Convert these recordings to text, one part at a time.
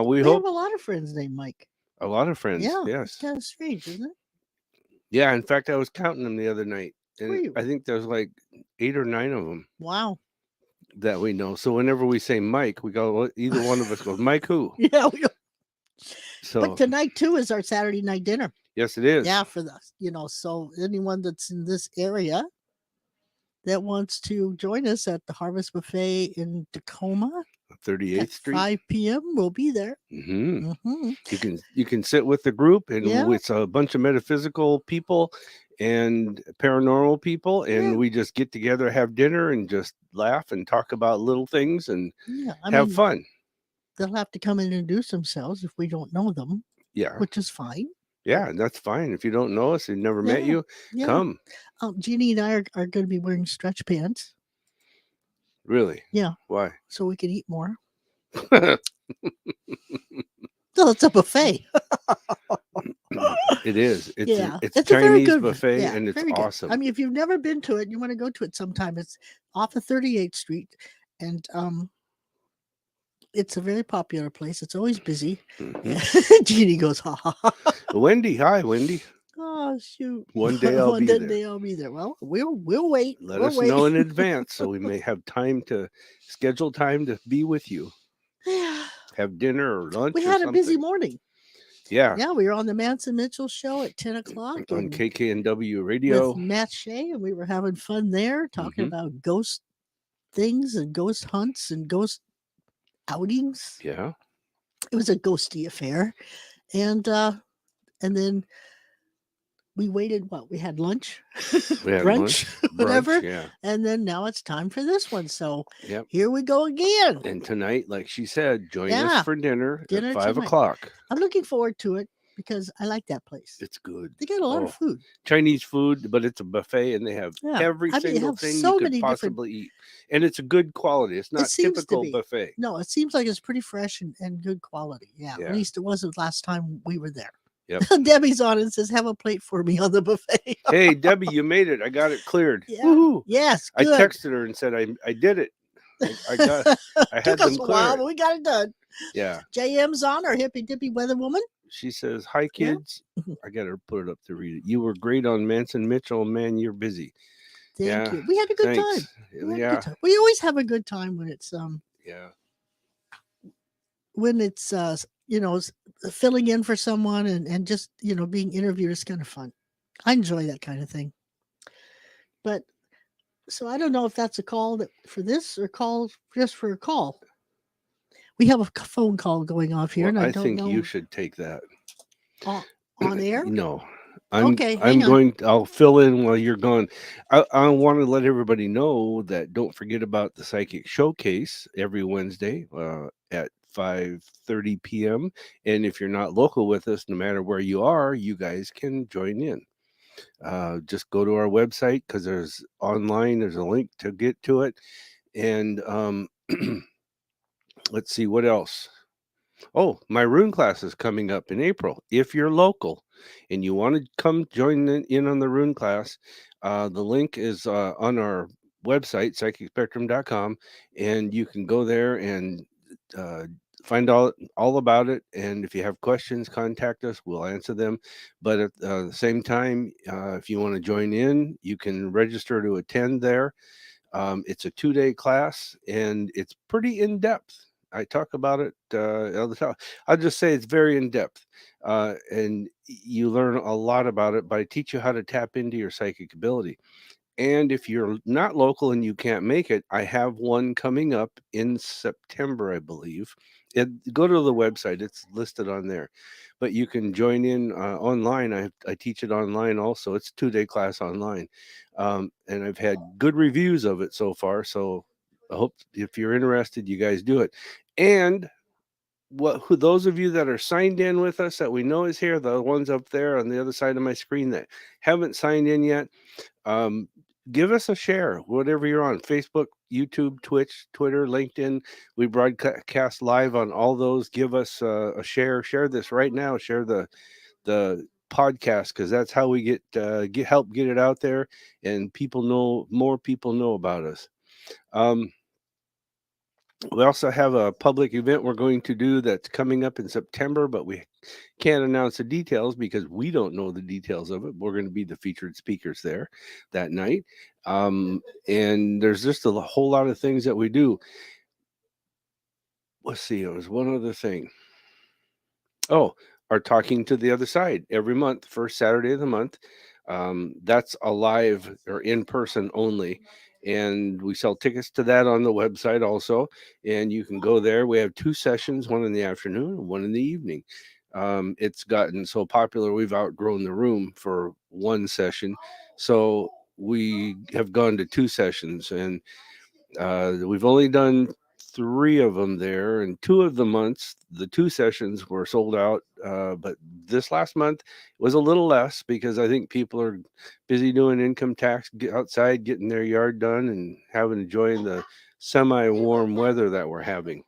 We We have hope a lot of friends named Mike. a lot of friends. Yeah, it's Yes. kind of strange, isn't it? Yeah. In fact, I was counting them the other night, Were and you? I think there's like 8 or 9 of them Wow. that we know. So whenever we say Mike, we go, well, either one of us goes, Mike who? Yeah, but So tonight too is our Saturday night dinner. yes, it is. Yeah, for the so anyone that's in this area that wants to join us at the Harvest Buffet in Tacoma 38th at Street. 5 p.m., we'll be there. Hmm. Hmm. You can sit with the group, and Yeah, it's a bunch of metaphysical people and paranormal people, yeah, and we just get together, have dinner, and just laugh and talk about little things and yeah. I have mean, fun. they'll have to come and introduce themselves if we don't know them, Yeah, which is fine. But yeah, that's fine. If you don't know us and never met yeah, you, yeah. come. Jeannie and I are going to be wearing stretch pants. Really? Yeah, Why? so we can eat more. So it's a buffet. It is. Yeah, It's it's a very Chinese good. buffet, Yeah, and it's very good. I awesome. mean, if you've never been to it, you want to go to it sometime. It's off of 38th Street, and it's a very popular place. It's always busy. Hmm. Jeannie goes, ha ha ha. Wendy, hi, Wendy. Oh shoot! One day I'll One be there. day I'll be there. Well, we'll wait. Let We'll us wait. know in advance so we may have time to schedule time to be with you, Yeah, have dinner or we lunch or had a busy something. morning. Yeah, Yeah, we were on the Manson Mitchell show at 10 o'clock, on and KKNW with radio. Matt Shea, and we were having fun there, talking Hmm. about ghost things and ghost hunts and ghost outings. Yeah, It was a ghosty affair, and then we waited. What, we had lunch, we had brunch, lunch, brunch. whatever, Yeah, and then now it's time for this one. So yep. here we go again. And tonight, like she said, join us Yeah, for dinner at dinner 5 o'clock. tonight. I'm looking forward to it because I like that place. It's good. They got a lot of Oh, food. Chinese food, but it's a buffet, and they have Yeah, every I mean, they single have thing you so could many different. possibly eat, and it's a good quality. It's It not seems to typical be. buffet. No, it seems like it's pretty fresh and good quality. Yeah, at Yeah. least it wasn't last time we were there. Yep. Debbie's on and says, "Have a plate for me on the buffet." Hey, Debbie, you made it. I got it cleared. Yeah. Woohoo! Yes. I Good. texted her and said I did it. I got I had Took us them a clear while, it. but we got it done. Yeah. JM's on, our hippy dippy weather woman. She says, "Hi Yeah. kids." I got her put it up to read it. You were great on Manson Mitchell. Man, you're busy. Thank Yeah. you. We had a good Thanks. time. We had a Yeah. good time. We always have a good time when it's Yeah. filling in for someone and just being interviewed is kind of fun. I enjoy that kind of thing. But so I don't know if that's a call for this or call just for a call. We have a phone call going off here, Well, and I I don't think you know should take that. on air. No. Okay, I'm hang on. going I'll fill in while you're gone. I want to let everybody know that don't forget about the psychic showcase every Wednesday at 5:30 p.m. And if you're not local with us, no matter where you are, you guys can join in. Just go to our website because there's a link to get to it. And let's see what else. Oh, my rune class is coming up in April. If you're local and you want to come join in on the rune class, the link is on our website, psychicspectrum.com, and you can go there and uh, find all about it. And if you have questions, contact us. We'll answer them. But at the same time, if you want to join in, you can register to attend there. It's a 2-day class, and it's pretty in depth. I talk about it all the time. I'll just say it's very in depth, and you learn a lot about it. But I teach you how to tap into your psychic ability. And if you're not local and you can't make it, I have one coming up in September, I believe. Go to the website; it's listed on there. But you can join in online. I teach it online also. It's a 2-day class online, and I've had good reviews of it so far. So I hope if you're interested, you guys do it. And those of you that are signed in with us that we know is here, the ones up there on the other side of my screen that haven't signed in yet, um, give us a share, whatever you're on Facebook, YouTube, Twitch, Twitter, LinkedIn. We broadcast live on all those. Give us a share. Share this right now. Share the podcast because that's how we get help get it out there, and more people know about us. Um, We also have a public event we're going to do that's coming up in September, but we can't announce the details because we don't know the details of it. We're going to be the featured speakers there that night. And there's just a whole lot of things that we do. Let's see, it was one other thing. Oh, our Talking to the Other Side every month, first Saturday of the month. That's a live or in person only. And we sell tickets to that on the website also. And you can go there. We have two sessions, one in the afternoon and one in the evening. It's gotten so popular, we've outgrown the room for one session. So we have gone to two sessions, and we've only done three of them there, and two of the months, the two sessions were sold out. But this last month was a little less because I think people are busy doing income tax, get outside, getting their yard done, and having enjoying the semi-warm weather that we're having.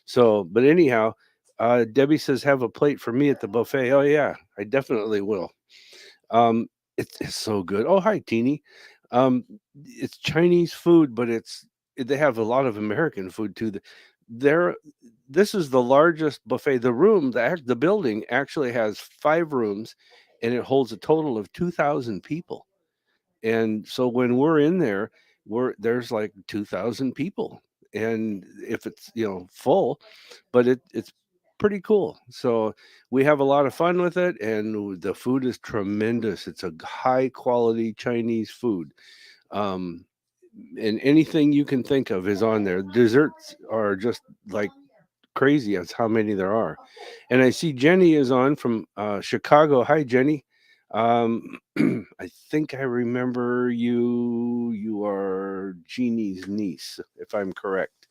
So, but anyhow, Debbie says have a plate for me at the buffet. Oh yeah, I definitely will. Um, it's so good. Oh, hi, Teeny. Um, it's Chinese food, but they have a lot of American food too. There, this is the largest buffet. The building actually has 5 rooms, and it holds a total of 2,000 people. And so when we're in there, there's like 2,000 people, and if it's full, but it's pretty cool. So we have a lot of fun with it, and the food is tremendous. It's a high quality Chinese food. Um, and anything you can think of is on there. Desserts are just like crazy as how many there are. And I see Jenny is on from Chicago. Hi, Jenny. I think I remember you. You are Jeannie's niece, if I'm correct.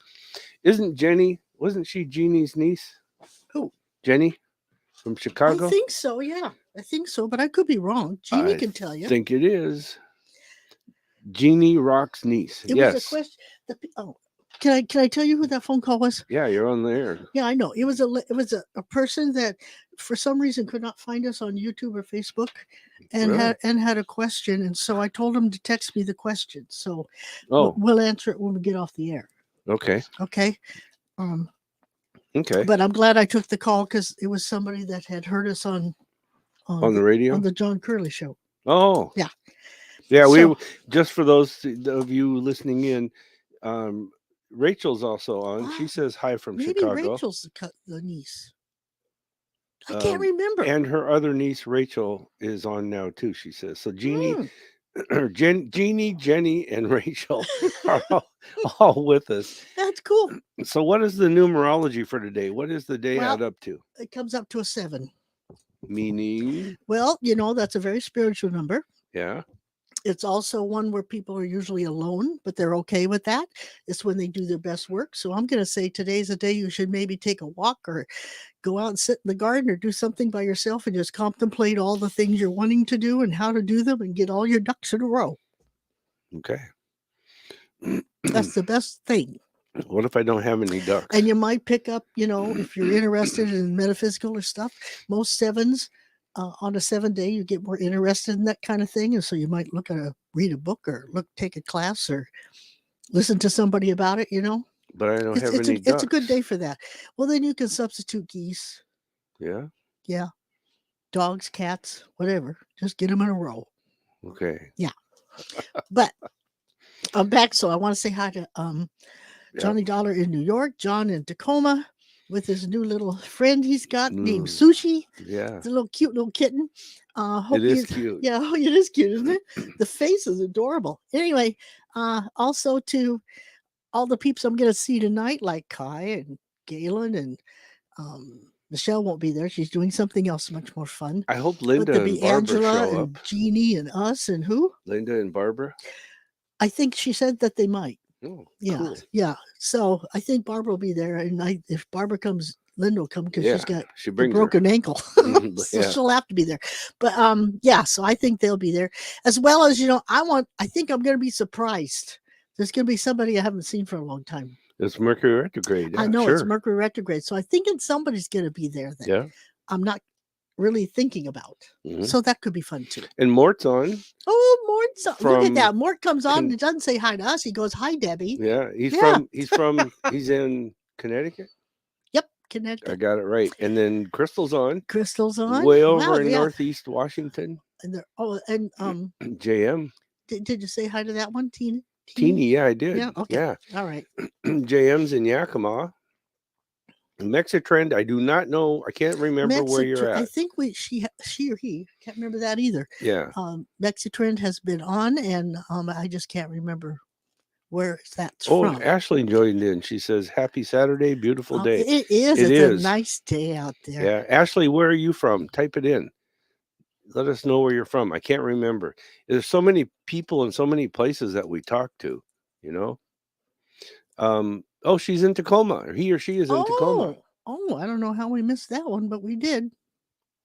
Isn't Jenny? Wasn't she Jeannie's niece? Who? Jenny from I Chicago? think so. Yeah, I think so, but I could be wrong. Jeannie I can tell you. think it is. Jeannie Rock's niece. It was a Yes. question. Can I tell you who that phone call was? Yeah, you're on the air. Yeah, I know. It was a person that for some reason could not find us on YouTube or Facebook, and Really? had a question, and so I told him to text me the question. So Oh, we'll answer it when we get off the air. okay. Okay. Um, Okay. but I'm glad I took the call because it was somebody that had heard us on On the radio? on the John Curley show. Oh. Yeah. Yeah, So just for those of you listening in, um, Rachel's also on. She says hi from maybe Chicago. Rachel's the niece. I can't Um, remember. and her other niece Rachel is on now too. She says so. Hmm. Jeannie, Jenny, and Rachel are all with us. That's cool. So, what is the numerology for today? What is the day Well, add up to? it comes up to a 7. Meaning, Well, that's a very spiritual number. yeah. It's also one where people are usually alone, but they're okay with that. It's when they do their best work. So I'm going to say today's a day you should maybe take a walk or go out and sit in the garden or do something by yourself and just contemplate all the things you're wanting to do and how to do them and get all your ducks in a row. Okay. That's the best thing. What if I don't have any ducks? And you might pick up, if you're interested in metaphysical or stuff, most 7s on a 7 day, you get more interested in that kind of thing. And so you might read a book or take a class or listen to somebody about it, But I don't It's have it's any a it's a good ducks. day for that. Well, then you can substitute geese. Yeah. Yeah, dogs, cats, whatever. Just get them in a row. Okay. Yeah. But I'm back, so I want to say hi to Yeah. Johnny Dollar in New York, John in Tacoma, with his new little friend he's got named Mm, Sushi. yeah. It's a little cute little kitten. Hope It is he's cute. yeah, oh, it is cute, isn't it? The face is adorable. Anyway, also to all the peeps I'm going to see tonight, like Kai and Galen and Michelle won't be there. She's doing something else much more fun. I hope But Linda there'll and be Barbara Angela show and up. Jeannie and us and who? Linda and Barbara. I think she said that they might. Oh, Yeah, cool. yeah. So I think Barbara will be there, and if Barbara comes, Linda will come because Yeah, she's got she the brings her. broken ankle, so Yeah. she'll have to be there. But yeah. So I think they'll be there, as well as I think I'm going to be surprised. There's going to be somebody I haven't seen for a long time. It's Mercury retrograde. I Yeah, know it's sure. Mercury retrograde, so I think somebody's going to be there. Then Yeah. I'm not really thinking about. Mhm. So that could be fun too. And Mort's on Oh, Mort's look at from that. Mort comes on Con- and doesn't say hi to us. He goes, "Hi, Debbie." yeah, Yeah. he's in Connecticut. Yep, I Connecticut. got it right. And then Crystal's on Crystal's on. way Wow, over in yeah. Northeast Washington. And they're, oh, and JM. did you say hi to that one, Tina? Teeny, yeah, I did. Yeah. Okay. Yeah. All right. JM's in Yakima. Mexitrend, I do not know. I can't remember where you're I at. think she or he can't remember that either. Yeah. Mexitrend has been on, and I just can't remember where that's Oh, from. Ashley joined in. She says, "Happy Saturday, beautiful day." It is. It It's is. a nice day out there. Yeah. Ashley, where are you from? Type it in. Let us know where you're from. I can't remember. There's so many people in so many places that we talk to, you know. Oh, she's in Tacoma, or he or she is in Tacoma. Oh, I don't know how we missed that one, but we did.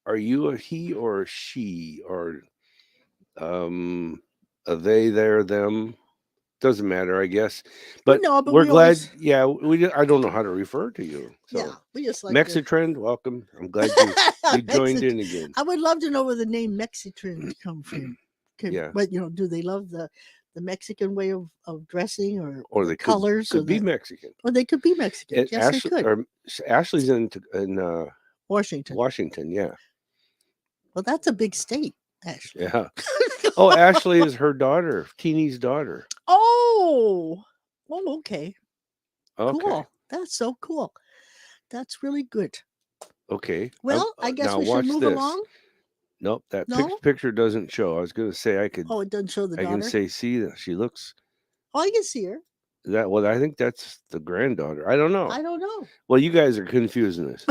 Are you a he or a she, or a they, there, them? Doesn't matter, I guess. But No, but we're we glad. always, Yeah, I don't know how to refer to you. So yeah, we just like to. Mexitrend, welcome. I'm glad you joined in again. I would love to know where the name Mexitrend come from. Yeah. But do they love the Mexican way of dressing, Or the they colors, could be Mexican. or they could be Mexican. And Yes, they could. Ashley's in Washington. Washington, yeah. Well, that's a big state, Ashley. Yeah. Oh, Ashley is her daughter, Teeny's daughter. Oh, okay. Okay. Cool. That's so cool. That's really good. Okay. Well, I guess now we should watch move this. along. Nope, that No? picture doesn't show. I was going to say I could. Oh, it doesn't show the I daughter. can say, see that she looks. Oh, I can see her. That well, I think that's the granddaughter. I don't know. I don't know. Well, you guys are confusing us.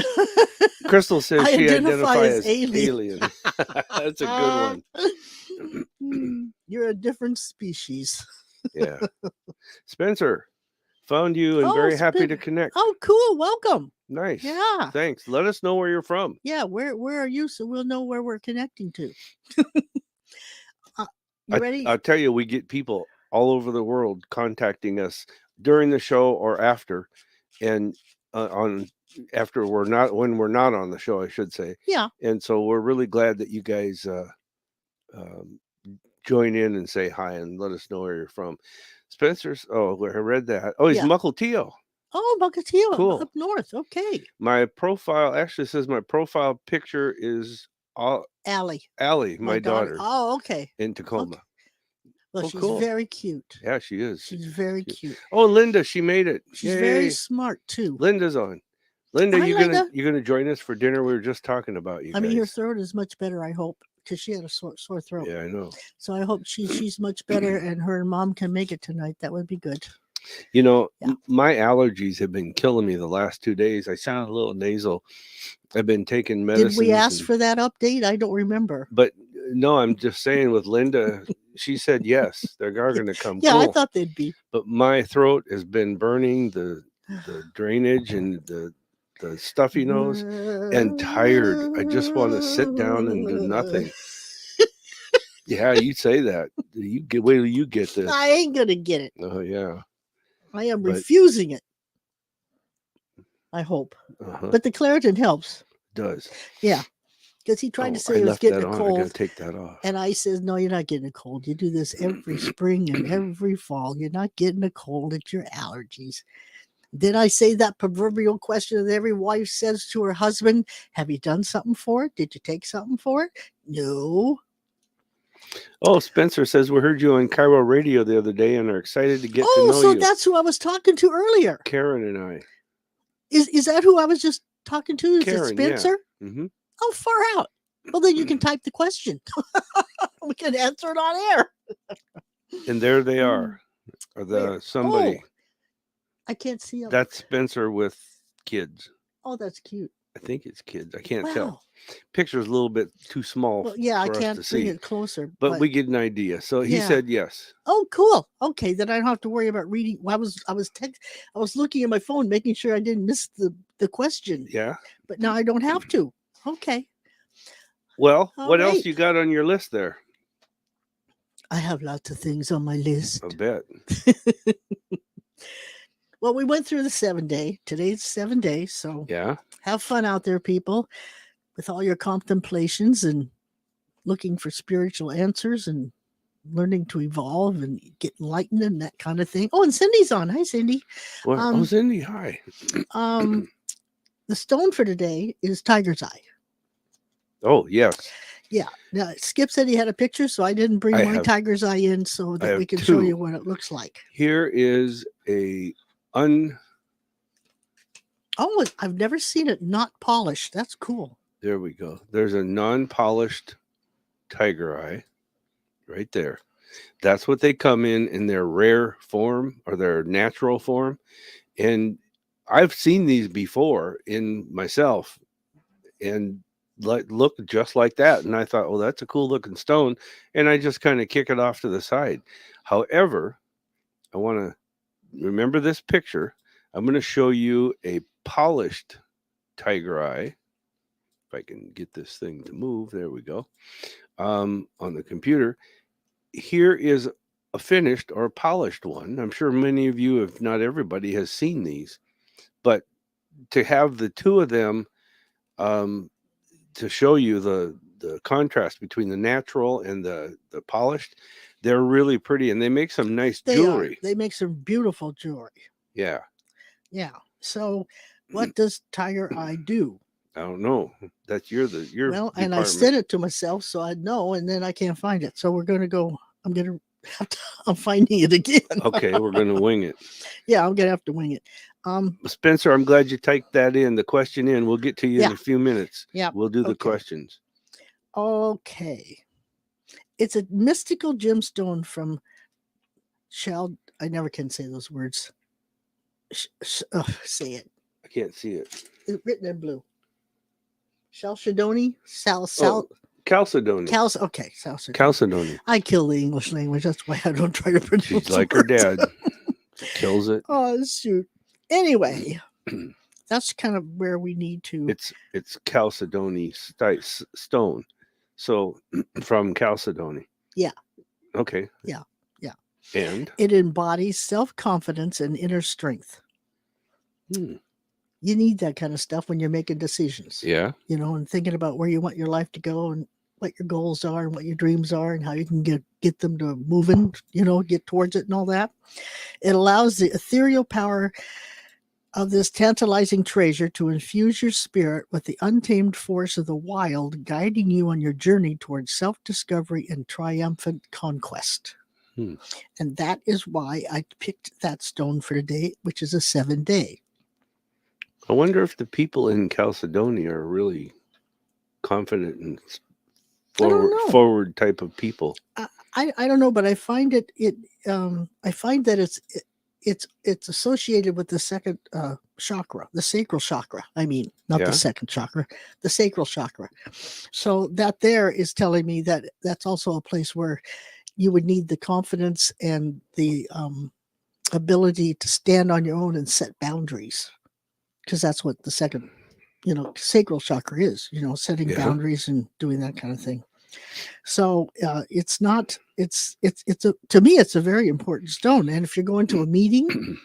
Crystal says I she identify identifies as as alien. alien. That's a good one. You're a different species. Yeah. Spencer, found you and very happy to connect. Oh, cool. Welcome. Nice. Yeah. Thanks. Let us know where you're from. Yeah. Where are you? So we'll know where we're connecting to. You ready? I'll tell you, we get people all over the world contacting us during the show or after, and when we're not on the show, I should say. Yeah. And so we're really glad that you guys join in and say hi and let us know where you're from. Spencer's. Oh, I read that. Oh, he's Mukilteo. Oh, Mukilteo. Cool. Up north. Okay. My profile actually says my profile picture is Allie, my daughter. Oh, okay. In Tacoma. Okay. Well, she's cool. very cute. Yeah, she is. She's very cute. Oh, Linda, she made it. She's very smart too. Linda's on. Linda, Hi, Linda. You gonna join us for dinner? We were just talking about you. I mean, her throat is much better, I hope, because she had a sore throat. Yeah, I know. So I hope she's much better, and her mom can make it tonight. That would be good. You know, my allergies have been killing me the last 2 days. I sound a little nasal. I've been taking medicine. Did we ask for that update? I don't remember. But no, I'm just saying with Linda, she said yes, they're going to come. Yeah, cool. I thought they'd be. But my throat has been burning, the drainage and the stuffy nose, and tired. I just want to sit down and do nothing. Yeah, you say that. Wait till you get this. I ain't gonna get it. Oh yeah. I am refusing it. I hope. But the Claritin helps. It does. Yeah. Because he tried to say he was getting a cold. I gotta take that off. And I says, no, you're not getting a cold. You do this every spring and every fall. You're not getting a cold. It's your allergies. Then I say that proverbial question that every wife says to her husband, have you done something for it? Did you take something for it? No. Oh, Spencer says we heard you on Cairo Radio the other day and are excited to get to know you. Oh, so that's who I was talking to earlier. Karen and I. Is that who I was just talking to? Is Karen, it Spencer? Yeah. Mm-hmm. Oh, far out. Well, then you can type the question. We can answer it on air. And there they are. Or somebody. Oh, I can't see them. That's Spencer with kids. Oh, that's cute. I think it's kids. I can't tell. Picture's a little bit too small. Well, yeah, for I can't us to bring see. it closer. But we get an idea. So he said yes. Oh, cool. Okay, then I don't have to worry about reading. Well, I was looking at my phone, making sure I didn't miss the question. Yeah. But now I don't have to. Okay. Well, what else you got on your list there? I have lots of things on my list. I bet. Well, we went through the 7 day. Today's 7 days, so yeah. Have fun out there, people. with all your contemplations and looking for spiritual answers and learning to evolve and get enlightened and that kind of thing. Oh, and Cindy's on. Hi, Cindy. Well, oh, Um, Cindy, hi. um, the stone for today is tiger's eye. Oh, yes. Yeah. Now Skip said he had a picture, so I didn't bring I my have tiger's eye in so I that we have can show you two. what it looks like. Here is a Oh, I've never seen it not polished. That's cool. there we go. There's a non-polished tiger eye right there. That's what they come in their rare form or their natural form. And I've seen these before in myself and look just like that. And I thought, well, that's a cool looking stone. And I just kind of kick it off to the side. However, I want to remember this picture. I'm going to show you a polished tiger eye. If I can get this thing to move, there we go. On the computer, here is a finished or a polished one. I'm sure many of you, if not everybody, has seen these. But to have the two of them, to show you the contrast between the natural and the polished, they're really pretty and they make some nice jewelry. They make some beautiful jewelry. Yeah. Yeah. So, what does tiger eye do? I don't know. That's your Well, and I department. said it to myself so I'd know, and then I can't find it. So we're going to go. I'm going to have to. I'm finding it again. Okay, we're going to wing it. Yeah, I'm going to have to wing it. Spencer, I'm glad you typed that in. The question in. We'll get to you in Yeah. a few minutes. Yeah. We'll do the Okay. questions. Okay. It's a mystical gemstone from I never can say those words. Say it. I can't see it. It's written in blue. Chalcedony? Chalcedony. Okay, Chalcedony. Chalcedony. I kill the English language. That's why I don't try to pronounce She's the like her words. dad. Kills it. Oh, shoot. Anyway, that's kind of where we need to. It's Chalcedony stone. So from Chalcedony. Yeah. Okay. Yeah. And it embodies self-confidence and inner strength. Hmm. You need that kind of stuff when you're making decisions. Yeah. You know, and thinking about where you want your life to go and what your goals are and what your dreams are and how you can get them to moving, you know, get towards it and all that. It allows the ethereal power of this tantalizing treasure to infuse your spirit with the untamed force of the wild, guiding you on your journey towards self-discovery and triumphant conquest. Hmm. And that is why I picked that stone for today, which is a 7-day. I wonder if the people in Chalcedony are really confident and forward type of people. I don't know, but I find I find that it's associated with the second chakra, the sacral chakra. I mean, not the second chakra, the sacral chakra. So that there is telling me that that's also a place where you would need the confidence and the ability to stand on your own and set boundaries, because that's what the second, sacral chakra is. Setting boundaries and doing that kind of thing. So it's not. To me, it's a very important stone. And if you're going to a meeting,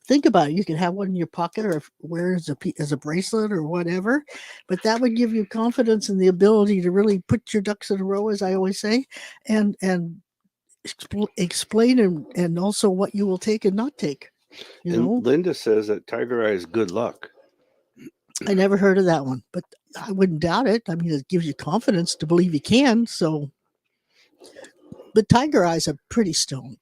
think about it. You can have one in your pocket or wear as a bracelet or whatever. But that would give you confidence and the ability to really put your ducks in a row, as I always say, and explain and also what you will take and not take. And Linda says that tiger eye is good luck. I never heard of that one, but I wouldn't doubt it. I mean, it gives you confidence to believe you can. So, but tiger eye is a pretty stone.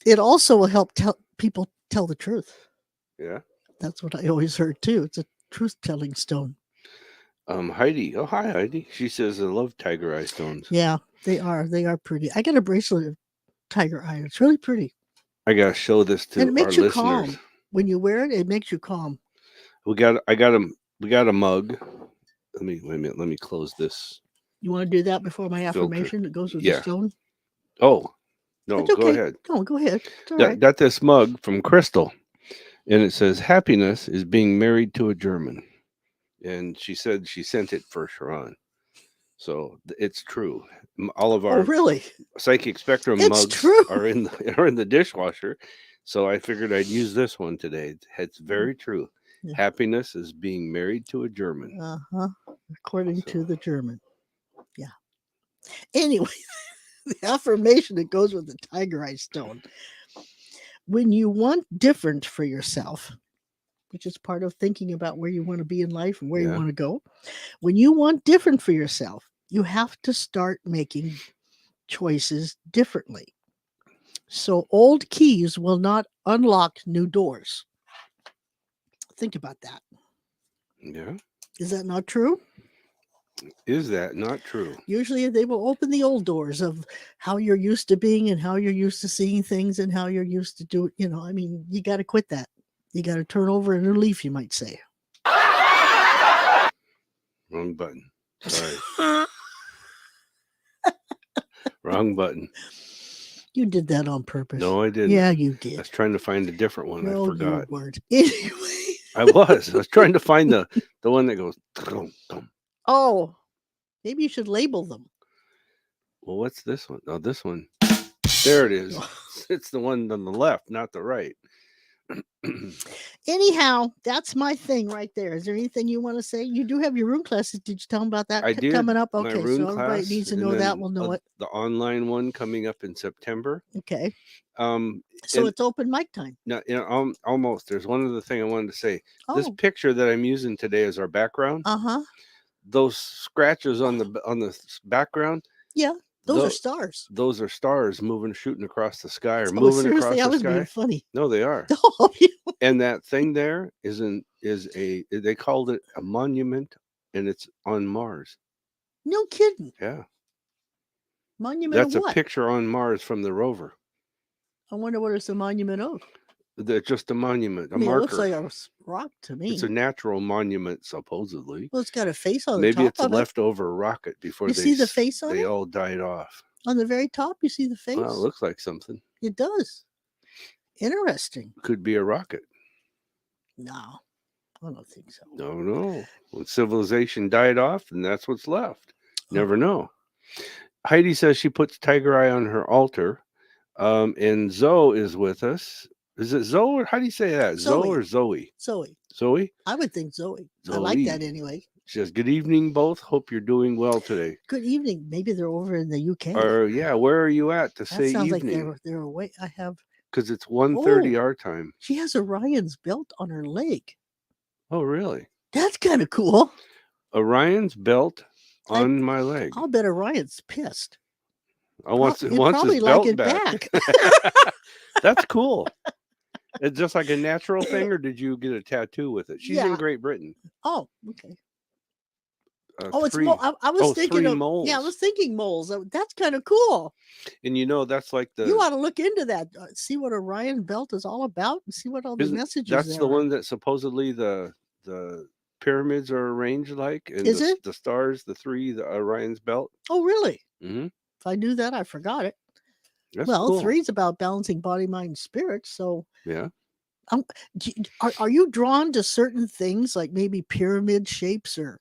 It also will help people tell the truth. Yeah, that's what I always heard too. It's a truth-telling stone. Heidi. Oh, hi, Heidi. She says I love tiger eye stones. Yeah, they are. They are pretty. I got a bracelet of tiger eye. It's really pretty. I gotta show this to and it makes our you listeners. Calm. When you wear it, it makes you calm. We got a mug. Let me close this. You want to do that before my affirmation that goes with the stone? Oh, no, okay. Go ahead. No, go ahead. Got this mug from Crystal, and it says, "Happiness is being married to a German." And she said she sent it for Sha'ron. So it's true. All of our Psychic Spectrum mugs are in the dishwasher. So I figured I'd use this one today. It's very true. Yeah. Happiness is being married to a German. according to So the German. Yeah. Anyway, the affirmation that goes with the tiger eye stone. When you want different for yourself, which is part of thinking about where you want to be in life and where you yeah, want to go. When you want different for yourself, you have to start making choices differently. So old keys will not unlock new doors. Think about that. yeah. Is that not true? Is that not true? Usually they will open the old doors of how you're used to being and how you're used to seeing things and how you're used to do it. I mean, you got to quit that. You got to turn over a new leaf, you might say. Wrong button. Sorry. Wrong button. You did that on purpose. No, I didn't. Yeah, you I did. was trying to find a different one. I No, forgot. you weren't. Anyway. I was trying to find the one that goes. Dum, dum. Oh, maybe you should label them. Well, what's this one? Oh, this one. There it is. It's the one on the left, not the right. Anyhow, that's my thing right there. Is there anything you want to say? You do have your room classes. Did you tell them about that I did coming up? my Okay, rune so everybody class, needs to and know that. then We'll know it. the online one coming up in September. Okay, Um, so and it's open mic time. now, almost. There's one other thing I wanted to say. This Oh, picture that I'm using today as our background. uh-huh. Those scratches on the background. Yeah, those are Tho- stars. Those are stars moving, shooting across the sky, or Oh, moving seriously, across I the was being sky. funny. No, they are. Oh, And that thing there is a they called it a monument, and it's on Mars. no kidding. Yeah, Monument of that's a what? picture on Mars from the rover. I wonder what it's a monument of. Just a monument, I a mean, it looks marker. like a rock to It's me. a natural monument, supposedly. Well, it's got a face on the Maybe top it's a of it. leftover rocket before You they see the face on they it? all died off. On the very top, you see the face? Well, it looks like something. It does. Interesting. Could be a rocket. No, I don't think so. No. When civilization died off, and that's what's left. Never Oh. know. Heidi says she puts tiger eye on her altar. And Zoe is with us. Is it Zoe, or how do you say that? Zoe or Zoe? Zoe. Zoe? I would think Zoe. I like that Zoe. anyway. She says, "Good evening, both. Hope you're doing well today." Good evening. Maybe they're over in the UK. Or yeah, where are you at to That say sounds like evening? they're away. I have. Because it's 1:30 our time. She has Orion's belt on her leg. Oh, really? That's kind of cool. Orion's belt on my leg. I'll bet Orion's pissed. I wants He'd his probably belt like it back. That's cool. It's just like a natural thing, or did you get a tattoo with it? She's in Yeah. Great Britain. Oh, okay. It's Three. I was thinking three of moles. yeah, I was thinking moles. That's kind of cool. And that's like the. You ought to look into that. See what Orion belt is all about, and see what all the messages. That's there the are. one that supposedly the pyramids are arranged like, and Is it? the stars, the Orion's belt. Oh, really? Mm-hmm. If I knew that, I forgot it. That's well, cool. 3 is about balancing body, mind, and spirit. So yeah. Are you drawn to certain things like maybe pyramid shapes or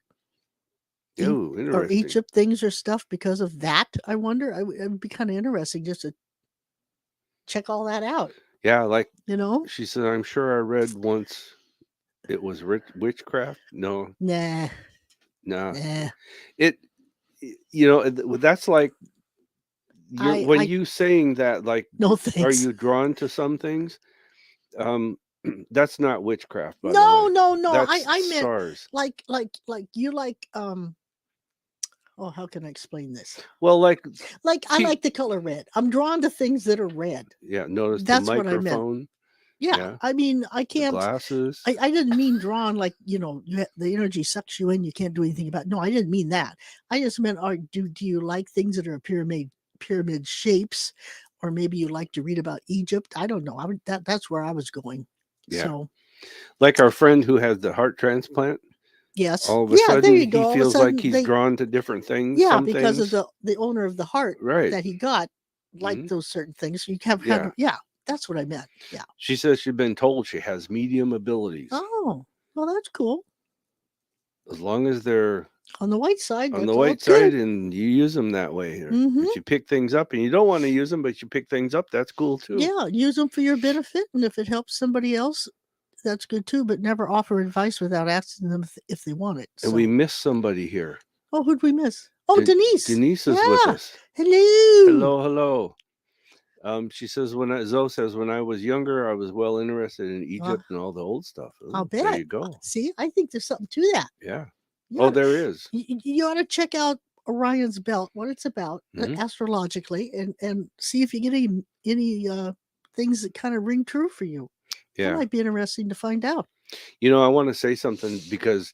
Egypt things or stuff because of that? I wonder. It would be kind of interesting just to check all that out. Yeah, like She said, I'm sure I read once it was witchcraft. No. Nah. It that's like you saying that, like, no thanks. Are you drawn to some things? That's not witchcraft, by no, the way. no. That's I meant stars. like you like oh, how can I explain this? Well, like I like the color red. I'm drawn to things that are red. Yeah, notice that's the microphone. What I meant. Yeah, I mean, I can't. The glasses. I didn't mean drawn like the energy sucks you in. You can't do anything about it. No, I didn't mean that. I just meant, do you like things that are pyramid shapes, or maybe you like to read about Egypt? I don't know. That's where I was going. Yeah. So, like our friend who has the heart transplant. Yes. All of a sudden, there you go. He feels like he's drawn to different things. Yeah, because of the owner of the heart that he got liked those certain things. So you have that's what I meant. Yeah. She says she's been told she has medium abilities. Oh, well, that's cool. As long as they're on the white side. On the white side, and you use them that way. If you pick things up, and you don't want to use them, but you pick things up, that's cool too. Yeah, use them for your benefit, and if it helps somebody else, that's good too, but never offer advice without asking them if they want it. And we So, missed somebody here. oh, who'd we miss? Oh, De- Denise. Denise is with Yeah. us. Hello. Hello, hello. She says Zoe says when I was younger, I was well interested in Uh, Egypt and all the old stuff. I'll Ooh, there bet. you go. See, I think there's something to that. Yeah. You Oh, ought to, there is. you ought to check out Orion's belt, what it's about Mhm. astrologically, and see if you get any things that kind of ring true for you. That Yeah. might be interesting to find out. You know, I want to say something because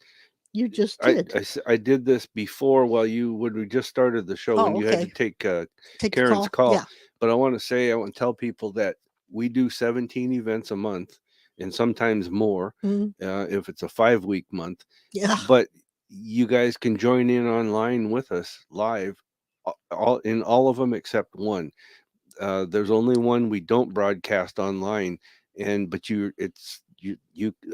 You just did. I did this before when we just started the show when Oh, you had to okay. take Take the Karen's call. call. Yeah. But I want to tell people that we do 17 events a month and sometimes more Mhm. if it's a 5-week month. Yeah. But you guys can join in online with us live, all of them except one. There's only one we don't broadcast online, but you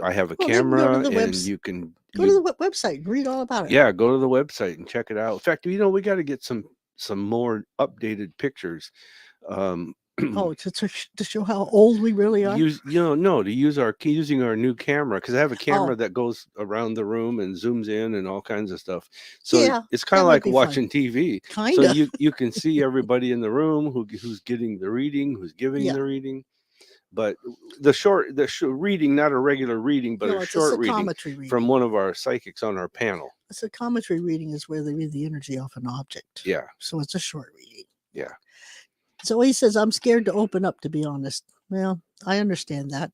I have a Well, they can go to camera the and website. you can Go to the website and read all about it. yeah, go to the website and check it out. In fact, we got to get some more updated pictures. Um, Oh, to show how old we really are. using our new camera because I have a camera Oh, that goes around the room and zooms in and all kinds of stuff. So yeah, it's kind that of might like be fun. watching TV. So Kinda. you can see everybody in the room who's getting the reading, who's giving Yeah. the reading. But the reading, not a regular reading, but No, a it's a short reading psychometry from reading. one of our psychics on our panel. A psychometry reading is where they read the energy off an object. Yeah, So it's a short reading. yeah. So he says, I'm scared to open up, to be honest. Well, I understand that.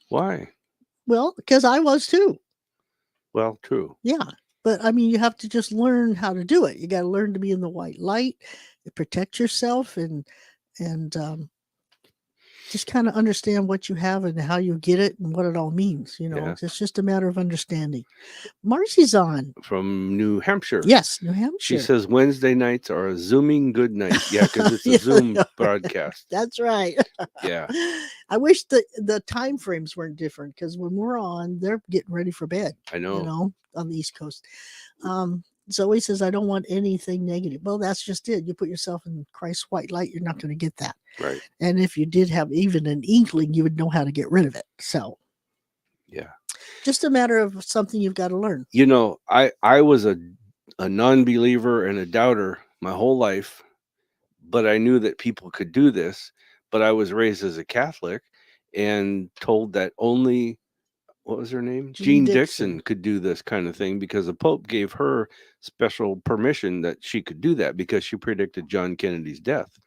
Why? Well, because I was too. Well, true. Yeah. But I mean, you have to just learn how to do it. You got to learn to be in the white light, protect yourself, and just kind of understand what you have and how you get it and what it all means. Yeah. It's just a matter of understanding. Marcy's on. From New Hampshire. Yes, New She Hampshire. says Wednesday nights are a Zooming good night. Yeah, because it's a Yeah, Zoom yeah. broadcast. That's right. Yeah. I wish the time frames weren't different because when we're on, they're getting ready for bed. I know. On the East Coast. Zoe says, I don't want anything negative. Well, that's just it. You put yourself in Christ's white light, you're not going to get that. Right. And if you did have even an inkling, you would know how to get rid of it. So, yeah. Just a matter of something you've got to learn. I was a non-believer and a doubter my whole life, but I knew that people could do this. But I was raised as a Catholic and told that only what was her name? Jean Jean Dixon. Dixon could do this kind of thing because the Pope gave her special permission that she could do that because she predicted John Kennedy's death.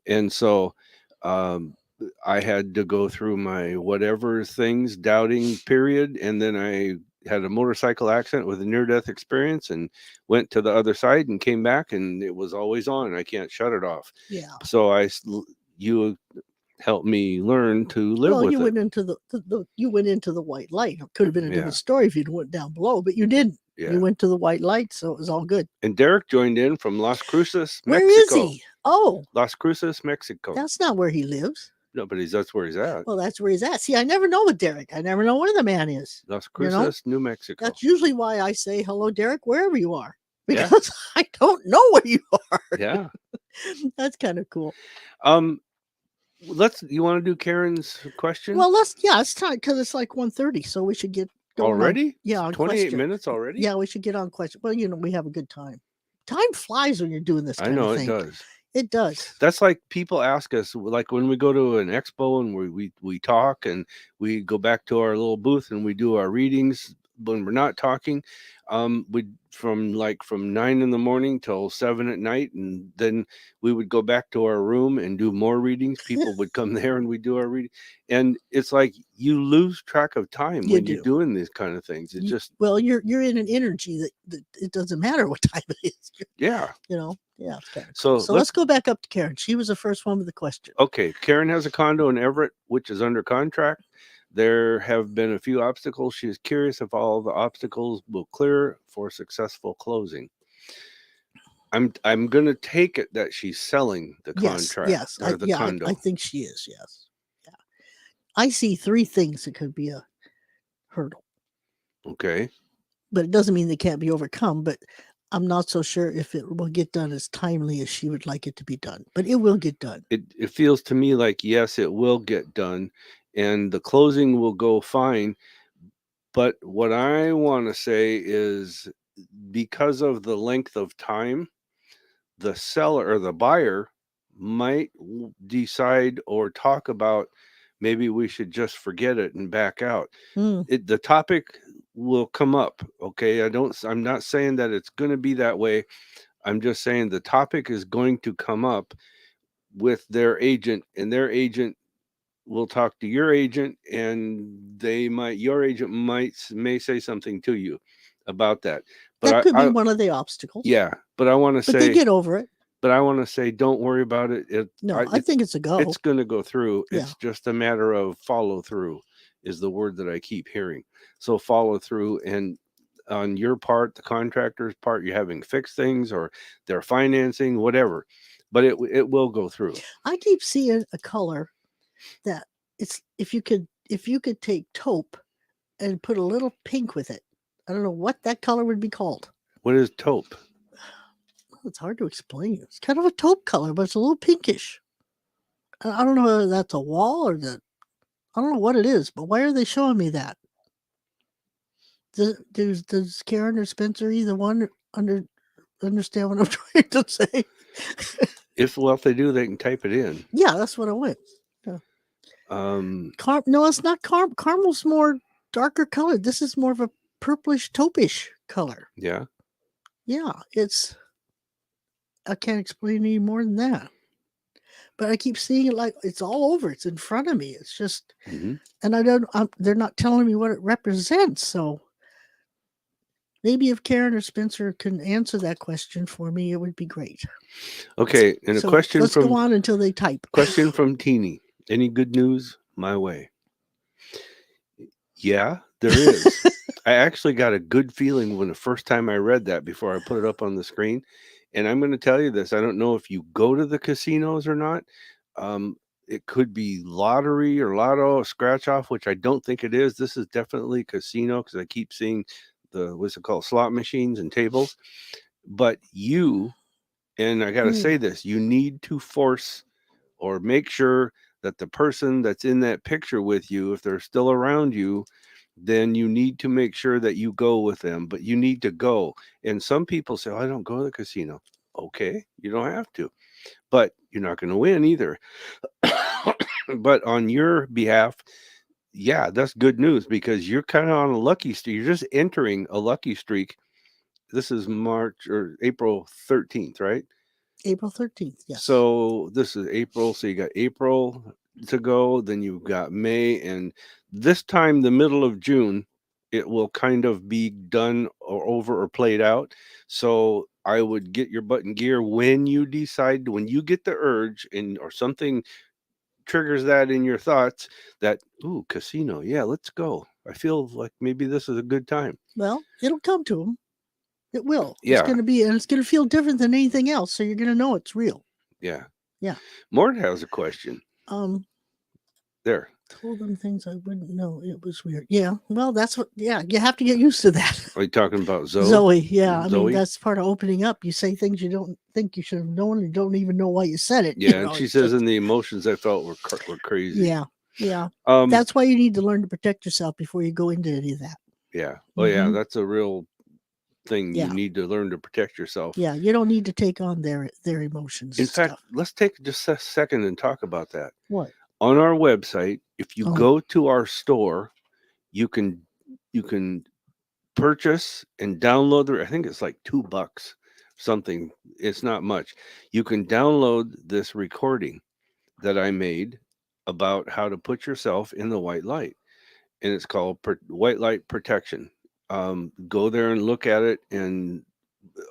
And so I had to go through my whatever things, doubting period. And then I had a motorcycle accident with a near death experience and went to the other side and came back and it was always on. I can't shut it off. Yeah. So you helped me learn to live with you it. went into you went into the white light. It could have been a Yeah. different story if you'd went down below, but you didn't. Yeah. You went to the white light, so it was all good. And Derek joined in from Las Cruces, Mexico. Where is he? Oh, Las Cruces, Mexico. that's not where he lives. No, but that's where he's at. Well, that's where he's at. See, I never know with Derek. I never know where the man is. Las Cruces, New Mexico. That's usually why I say hello, Derek, wherever you are, Yeah. because I don't know where you are. Yeah. That's kind of cool. You want to do Karen's question? Well, it's time because it's like 1:30, so we should get going already. On 28 question. minutes already. Yeah, we should get on question. Well, we have a good time. Time flies when you're doing this kind of thing. It does. It does. That's like people ask us, like when we go to an expo and we talk and we go back to our little booth and we do our readings when we're not talking. We from 9 in the morning till 7 at night, and then we would go back to our room and do more readings. People would come there and we do our reading, and it's like you lose track of time when you're doing these kind of things. It you're in an energy that it doesn't matter what time it is. Yeah. Yeah. It's kind of cool. So let's go back up to Karen. She was the first one with the question. Okay, Karen has a condo in Everett, which is under contract. There have been a few obstacles. She is curious if all the obstacles will clear for successful closing. I'm going to take it that she's selling the contract or the condo. I think she is. Yes. Yeah. I see 3 things that could be a hurdle. Okay. But it doesn't mean they can't be overcome. But I'm not so sure if it will get done as timely as she would like it to be done. But it will get done. It feels to me like, yes, it will get done. and the closing will go fine. But what I want to say is because of the length of time, the seller or the buyer might decide or talk about maybe we should just forget it and back out. Mm. The topic will come up, okay? I'm not saying that it's going to be that way. I'm just saying the topic is going to come up with their agent, and their agent will talk to your agent, and your agent may say something to you about that. But That could be I one of the obstacles, yeah, but I want to but they say get over it. don't worry about it. No, I think it's a It's go. going to go through. Yeah. It's just a matter of follow through is the word that I keep hearing. So follow through, and on your part, the contractor's part, you're having fixed things or they're financing, whatever. But it will go through. I keep seeing a color that it's if you could take taupe and put a little pink with it. I don't know what that color would be called. What is taupe? It's hard to explain. It's kind of a taupe color, but it's a little pinkish. I don't know whether that's a wall or I don't know what it is, but why are they showing me that? Does Karen or Spencer either one understand what I'm trying to say? If they do, they can type it in. Yeah, that's what I went. Um, No, it's not caramel's more darker colored. This is more of a purplish taupish color. yeah. Yeah, I can't explain any more than that. But I keep seeing it like it's all over. It's in front of me. It's just, Hmm. and they're not telling me what it represents. So maybe if Karen or Spencer can answer that question for me, it would be great. Okay, and a So let's go on until they type. question from Teeny. Any good news my way? Yeah, there is. I actually got a good feeling when the first time I read that before I put it up on the screen. And I'm going to tell you this. I don't know if you go to the casinos or not. Um, it could be lottery or lotto, scratch off, which I don't think it is. This is definitely casino because I keep seeing what's it called, slot machines and tables. But and I got to say Mm, this, you need to force or make sure that the person that's in that picture with you, if they're still around you, then you need to make sure that you go with them, but you need to go. And some people say, oh, I don't go to the casino. Okay, you don't have to, but you're not going to win either. But on your behalf, yeah, that's good news because you're kind of on a lucky streak. You're just entering a lucky streak. This is March or April 13th, right? April 13th. Yes. So this is April. So you got April to go, then you've got May, and this time, the middle of June, it will kind of be done or over or played out. So I would get your butt in gear when you decide, when you get the urge and or something triggers that in your thoughts that, ooh, casino, yeah, let's go. I feel like maybe this is a good time. Well, it'll come to them. It will. It's Yeah, going to be, and it's going to feel different than anything else. So you're going to know it's real. yeah. Yeah. Mort has a question. Um, There. Told them things I wouldn't know. It was weird. Yeah. Well, that's what. Yeah, you have to get used to that. Are you talking about Zoe? Zoe. Yeah. I mean, Zoe? that's part of opening up. You say things you don't think you should have known. You don't even know why you said it. Yeah, and she It's says, just. and the emotions I felt were crazy. Yeah. Yeah. Um, That's why you need to learn to protect yourself before you go into any of that. yeah. Oh, yeah. Mhm. That's a real thing. You Yeah. need to learn to protect yourself. Yeah. You don't need to take on their emotions In and fact, stuff. let's take just a second and talk about that. What? On our website, if you Oh, go to our store, you can purchase and download I think it's like $2 something. It's not much. You can download this recording that I made about how to put yourself in the white light, and it's called white light protection. Go there and look at it and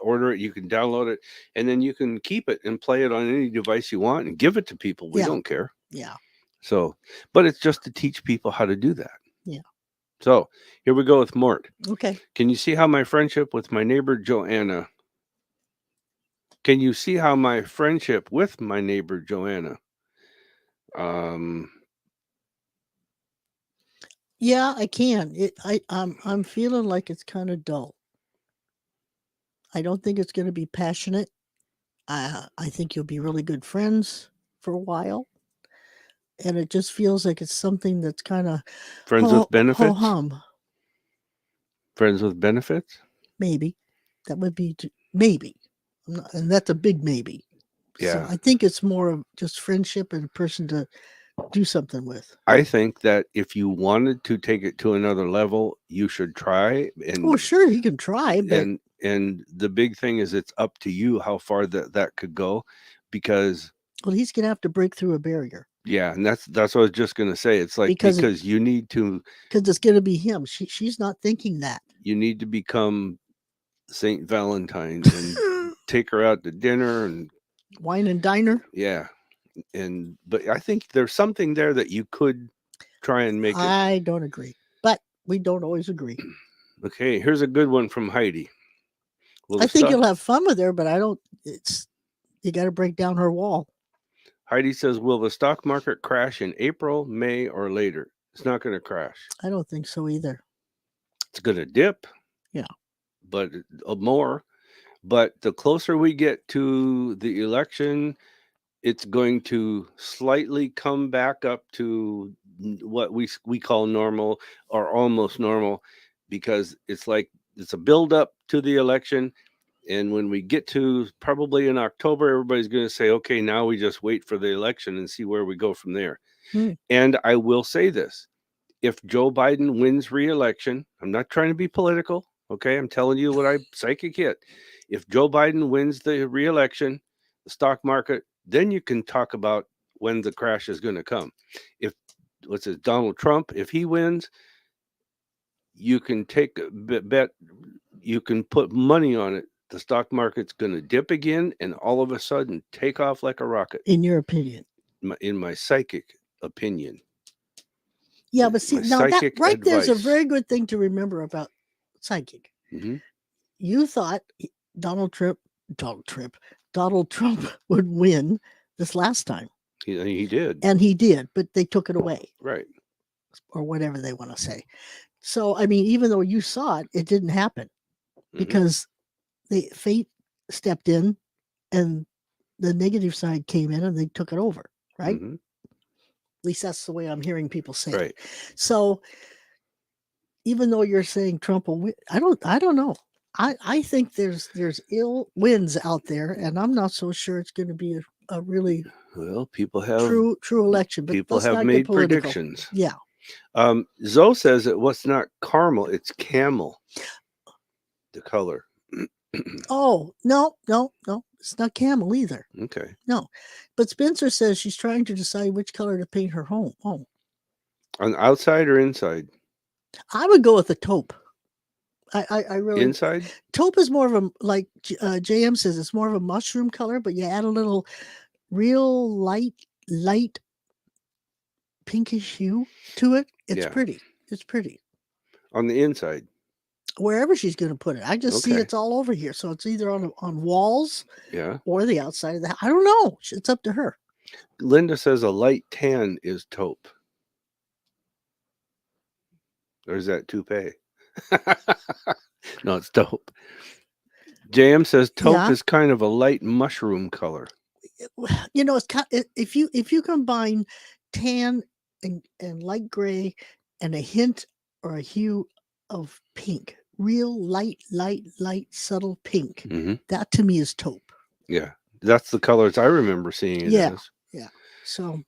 order it. You can download it, and then you can keep it and play it on any device you want and give it to people. We yeah. don't care. Yeah. So, but it's just to teach people how to do that. Yeah. So here we go with Mort. Okay. Can you see how my friendship with my neighbor Joanna? Can you see how my friendship with my neighbor Joanna? Um, Yeah, I can. I'm feeling like it's kind of dull. I don't think it's going to be passionate. I think you'll be really good friends for a while. and it just feels like it's something that's kind of Friends ho with benefits? hum. Friends with benefits? Maybe that would be maybe, and that's a big maybe. So Yeah. I think it's more of just friendship and a person to do something with. I think that if you wanted to take it to another level, you should try. Oh, sure, he can try, but And the big thing is it's up to you how far that could go, because well, he's gonna have to break through a barrier yeah, and that's what I was just gonna say. It's like because because you need to it's gonna be him. She's not thinking that. become Saint Valentine and take her out to dinner and Wine and diner. yeah. And but I think there's something there that you could try and make it. I don't agree, but we don't always agree. Okay, here's a good one from Heidi. Will I the think stock you'll have fun with her, but I don't. It's you got to break down her wall. Heidi says, will the stock market crash in April, May, or later? It's not going to crash. I don't think so either. It's going to dip. Yeah. But more. But the closer we get to the election, it's going to slightly come back up to what we call normal or almost normal, because it's like it's a build up to the election. And when we get to probably in October, everybody's going to say, okay, now we just wait for the election and see where we go from there. And I will say this, if Joe Biden wins re-election, I'm not trying to be political, okay? I'm telling you what I psychic hit. If Joe Biden wins the re-election, the stock market, then you can talk about when the crash is going to come. If what's it, Donald Trump, if he wins, you can take a bet, you can put money on it. The stock market's going to dip again and all of a sudden take off like a rocket. In your opinion? In my psychic opinion. Yeah, but see, My now that psychic right there's a advice. very good thing to remember about psychic. You thought Donald Trump would win this last time. He did. And he did, but they took it away. Right. Or whatever they want to say. So, I mean, even though you saw it, it didn't happen because the fate stepped in and the negative side came in and they took it over, right? At least that's the way I'm hearing people say it. So, even though you're saying Trump will win, I don't know. I think there's ill winds out there, and I'm not so sure it's going to be a really people have true election. But people have made predictions. Yeah. Zoe says it was not caramel, it's camel. The color. Oh, no. It's not camel either. Okay. No. But Spencer says she's trying to decide which color to paint her home. Oh. On outside or inside? I would go with the taupe. I really inside. Taupe is more of a, like JM says, it's more of a mushroom color, but you add a little real light pinkish hue to it. It's pretty. It's pretty. On the inside. Wherever she's going to put it. I just see it's all over here. So it's either on walls or the outside of the house. I don't know. It's up to her. Linda says a light tan is taupe. Or is that toupee? No, it's taupe. JM says taupe is kind of a light mushroom color. You know, it's kind of, if you combine tan and light gray and a hint or a hue of pink, real light, subtle pink, that to me is taupe. Yeah, that's the colors I remember seeing it as. Yeah. So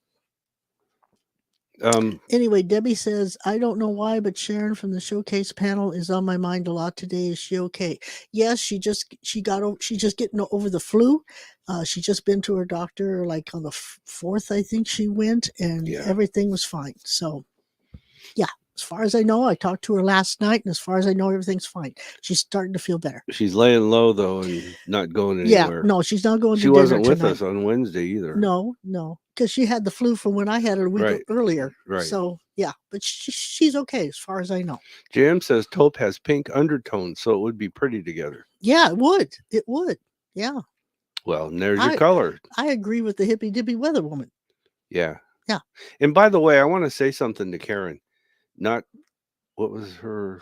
anyway, Debbie says, I don't know why, but Sha'ron from the showcase panel is on my mind a lot today. Is she okay? Yes, she's just getting over the flu. She just been to her doctor like on the 4th, I think she went, and everything was fine. So yeah, as far as I know, I talked to her last night, and as far as I know, everything's fine. She's starting to feel better. She's laying low though and not going anywhere. Yeah, no, she's not going to dinner. She wasn't with tonight. us on Wednesday either. No, because she had the flu from when I had it a week earlier. Right. So yeah, but she's okay as far as I know. Jam says taupe has pink undertones, so it would be pretty together. Yeah, it would. It would. Yeah. Well, and there's your color. I agree with the hippy dippy weather woman. Yeah. Yeah. And by the way, I want to say something to Karen. Not what was her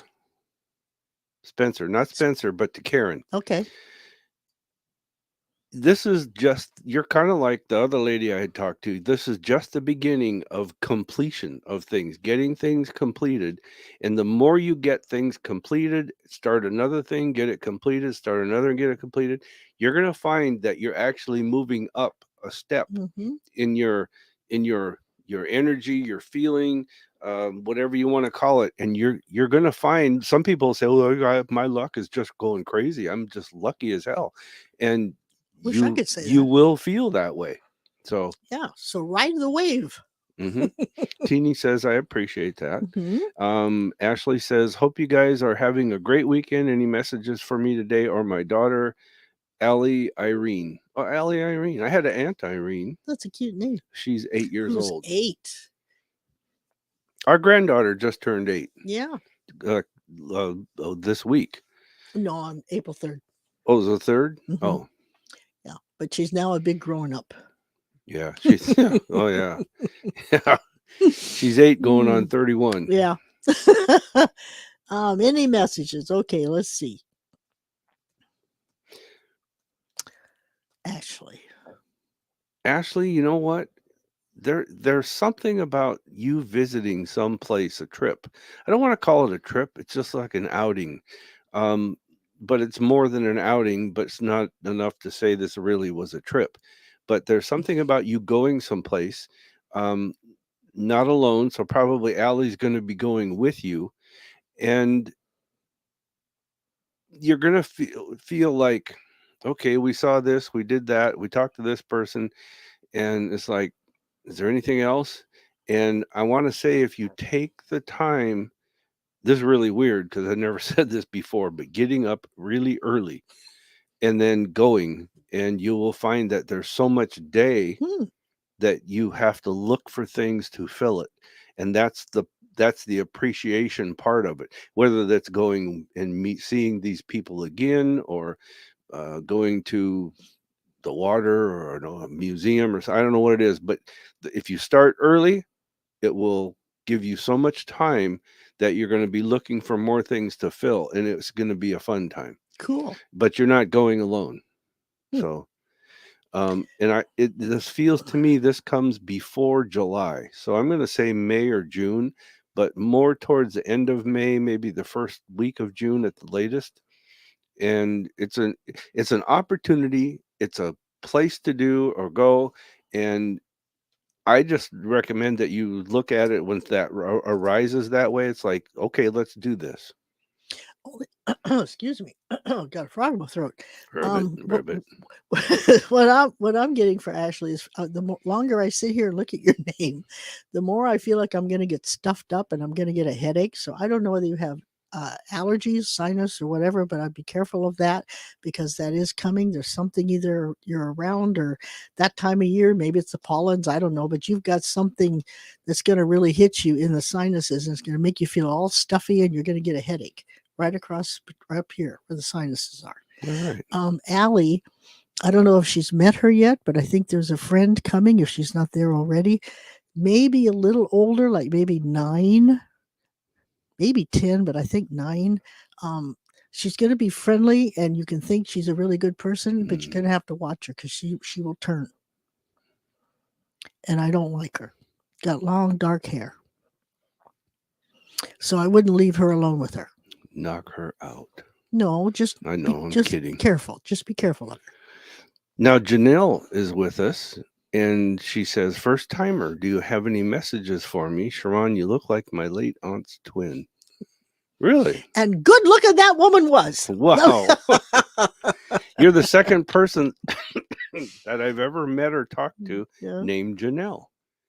Spencer, not Spencer, but to Karen. Okay. this is just, you're kind of like the other lady I had talked to. This is just the beginning of completion of things, getting things completed. And the more you get things completed, start another thing, get it completed, start another and get it completed, you're going to find that you're actually moving up a step Mm-hmm. in your energy, your feeling, whatever you want to call it. And you're going to find, some people say, "Oh, my luck is just going crazy. I'm just lucky as hell," and Wish I you could say you that. will feel that way. So, Yeah. So ride the wave. hmm Teeny says, I appreciate that. Mm-hmm. Ashley says, hope you guys are having a great weekend. Any messages for me today or my daughter, Allie Irene? Oh, Allie Irene. I had an aunt Irene. That's a cute name. She's 8 years Who's old. 8? Our granddaughter just turned 8 Yeah. uh, this week. No, on April 3rd. Oh, the third? Mm-hmm. Oh, Yeah. But she's now a big grown up. yeah. She's, yeah. Oh, yeah. Yeah. She's 8 going on Mm, 31. yeah. Any messages? Okay, let's see. Ashley. Ashley, you know what? There's something about you visiting some place, a trip. I don't want to call it a trip. It's just like an outing. Um, but it's more than an outing, but it's not enough to say this really was a trip. But there's something about you going someplace, um, not alone. So probably Allie's going to be going with you, and you're going to feel like, okay, we saw this, we did that, we talked to this person, and it's like, is there anything else? And I want to say, if you take the time, this is really weird because I never said this before, but getting up really early and then going, and you will find that there's so much day Hmm. that you have to look for things to fill it. And that's the appreciation part of it, whether that's going and seeing these people again, or going to the water, or I don't know, a museum, or I don't know what it is. But if you start early, it will give you so much time that you're going to be looking for more things to fill, and it's going to be a fun time. Cool. But you're not going alone. Hmm. So, and this feels to me, this comes before July. So I'm going to say May or June, but more towards the end of May, maybe the first week of June at the latest. And it's an opportunity, it's a place to do or go. And I just recommend that you look at it once that arises that way. It's like, okay, let's do this. Excuse me. Got a frog in my throat. Ribbit, What, ribbit. what I'm getting for Ashley is, longer I sit here and look at your name, the more I feel like I'm going to get stuffed up and I'm going to get a headache. So I don't know whether you have allergies, sinus, or whatever, but I'd be careful of that because that is coming. There's something, either you're around or that time of year. Maybe it's the pollens. I don't know, but you've got something that's going to really hit you in the sinuses, and it's going to make you feel all stuffy, and you're going to get a headache right across, right up here where the sinuses are. All right. Allie, I don't know if she's met her yet, but I think there's a friend coming if she's not there already. Maybe a little older, like maybe 9, maybe 10, but I think 9. Um, she's going to be friendly, and you can think she's a really good person, but you're going to have to watch her because she will turn. And I don't like her. Got long dark hair, so I wouldn't leave her alone with her. Knock her out. No, I know, I'm just kidding. careful. Just be careful of her. Now, Janelle is with us, and she says, first timer, do you have any messages for me? Sha'ron, you look like my late aunt's twin. Really? And good looking that woman was. Wow. You're the second person that I've ever met or talked to Yeah. named Janelle.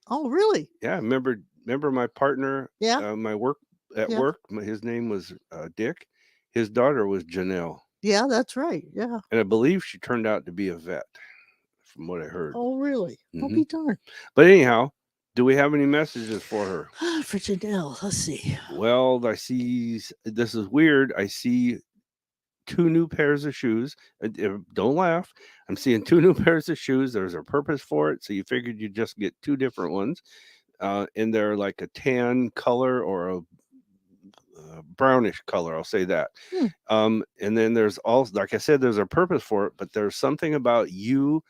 Oh, really? Yeah, remember my partner, Yeah. my work at Yeah. work. His name was Dick. His daughter was Janelle, Yeah, that's right. Yeah. and I believe she turned out to be a vet, from what I heard. Oh, really? I'll Hmm be darned. But anyhow, do we have any messages for her? For Janelle, let's see. Well, I see. This is weird. I see two new pairs of shoes. Don't laugh. I'm seeing two new pairs of shoes. There's a purpose for it, so you figured you'd just get two different ones. And they're like a tan color or a brownish color. I'll say that. Hmm. And then there's also, like I said, there's a purpose for it, but there's something about you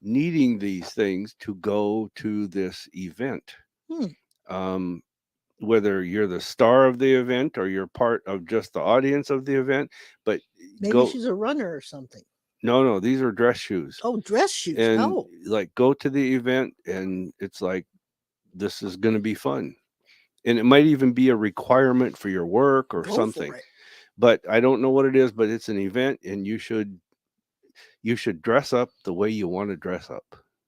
needing these things to go to this event. Hmm. Um, whether you're the star of the event or you're part of just the audience of the event, but Maybe go. she's a runner or something. No, these are dress shoes. Oh, dress shoes. And Oh, like go to the event and it's like this is going to be fun. And it might even be a requirement for your work or go something. for it. But I don't know what it is, but it's an event and you should dress up the way you want to dress up.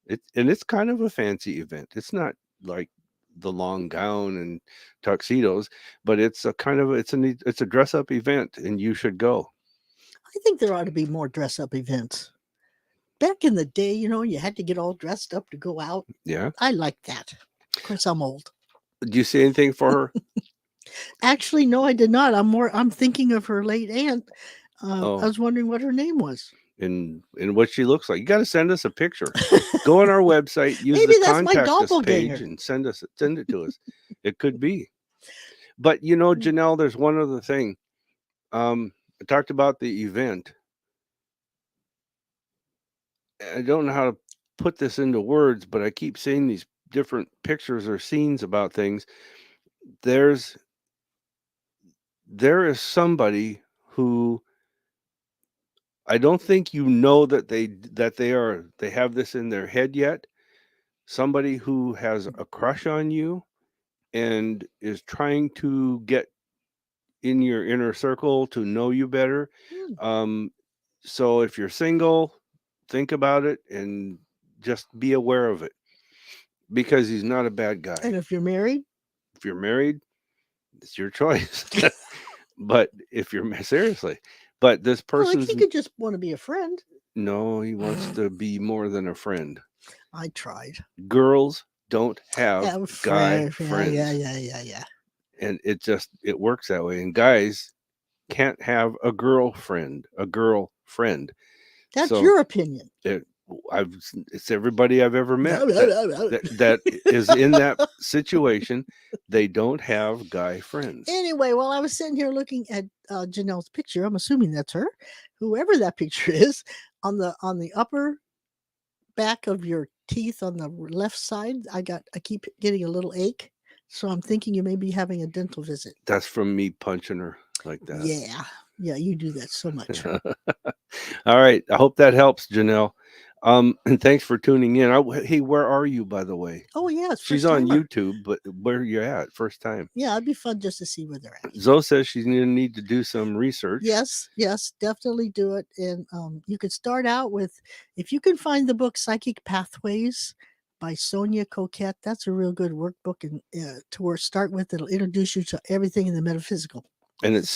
It's kind of a fancy event. It's not like the long gown and tuxedos, but it's a kind of it's a dress up event and you should go. I think there ought to be more dress up events. Back in the day, you had to get all dressed up to go out. Yeah. I like that. Of course, I'm old. Do you see anything for her? Actually, no, I did not. I'm thinking of her late aunt. I Oh, was wondering what her name was. and what she looks like. You got to send us a picture. Go on our website, use Maybe the that's my contact us doppelganger. page, and send it to us. It could be. But Mm. Janelle, there's one other thing. I talked about the event. I don't know how to put this into words, but I keep seeing these different pictures or scenes about things. There's there is somebody who I don't think they have this in their head yet. Somebody who has a crush on you and is trying to get in your inner circle to know you better. Hmm. Um, so if you're single, think about it and just be aware of it because he's not a bad And guy. if you're married, If you're married, it's your choice. But if you're seriously, but this well, like he person's could just want to be a friend. no, he wants to be more than a friend. I tried. Girls don't have Yeah, a guy friend. Yeah, yeah, friends, yeah, yeah, yeah. and it works that way. And guys can't have a girlfriend, a girlfriend. That's So your opinion. it, it's everybody I've ever met that is in that situation. They don't have guy friends. Anyway, while I was sitting here looking at Janelle's picture, I'm assuming that's her, whoever that picture is, on the upper back of your teeth on the left side, I keep getting a little ache. So I'm thinking you may be having a dental visit. That's from me punching her like that. Yeah. Yeah, you do that so much. All right. I hope that helps, Janelle. And thanks for tuning in. Hey, where are you, by the way? Oh yeah, it's She's first on timer. YouTube, but where are you at? First time. Yeah, it'd be fun just to see where they're at. Zoe says she's going to need to do some research. Yes, definitely do it. And you could start out with, if you can find the book Psychic Pathways by Sonia Coquette, that's a real good workbook and start with. It'll introduce you to everything in the metaphysical. And it's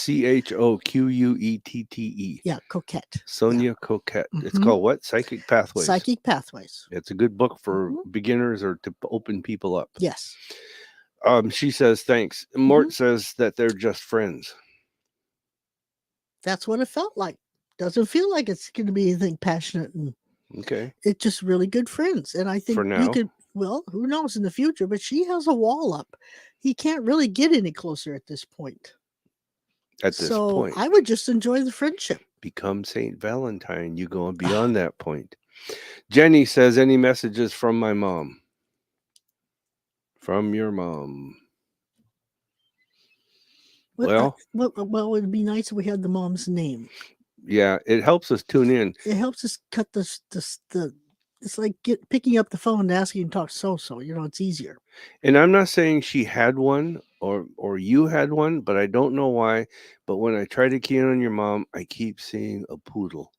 CHOQUETTE. Yeah, Coquette. Sonia Coquette. It's Mhm. called what? Psychic Pathways. Psychic Pathways. It's a good book for Mhm. beginners or to open people up. Yes. She says thanks. Mort says that they're just friends. That's what it felt like. Doesn't feel like it's going to be anything passionate, and Okay. it's just really good friends. And I think For you now. could, well, who knows in the future, but she has a wall up. He can't really get any closer at this point. At this point. I would just enjoy the friendship. Become Saint Valentine. You going beyond that point. Jenny says, any messages from my mom? From your mom. Well, Well, it'd be nice if we had the mom's name. yeah, it helps us tune in. It helps us cut the. It's like picking up the phone and asking to talk so. It's easier. And I'm not saying she had one or you had one, but I don't know why. But when I try to key in on your mom, I keep seeing a poodle.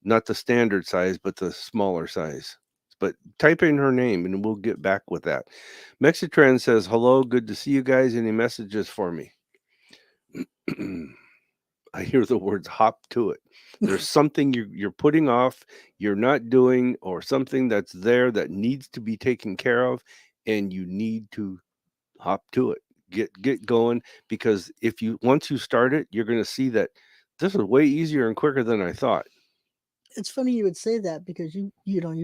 Not the standard size, but the smaller size. But type in her name and we'll get back with that. Mexitran says, hello, good to see you guys. Any messages for me? I hear the words hop to it. There's something you're putting off, you're not doing, or something that's there that needs to be taken care of, and you need to hop to it. Get going, because once you start it, you're going to see that this is way easier and quicker than I thought. It's funny you would say that because you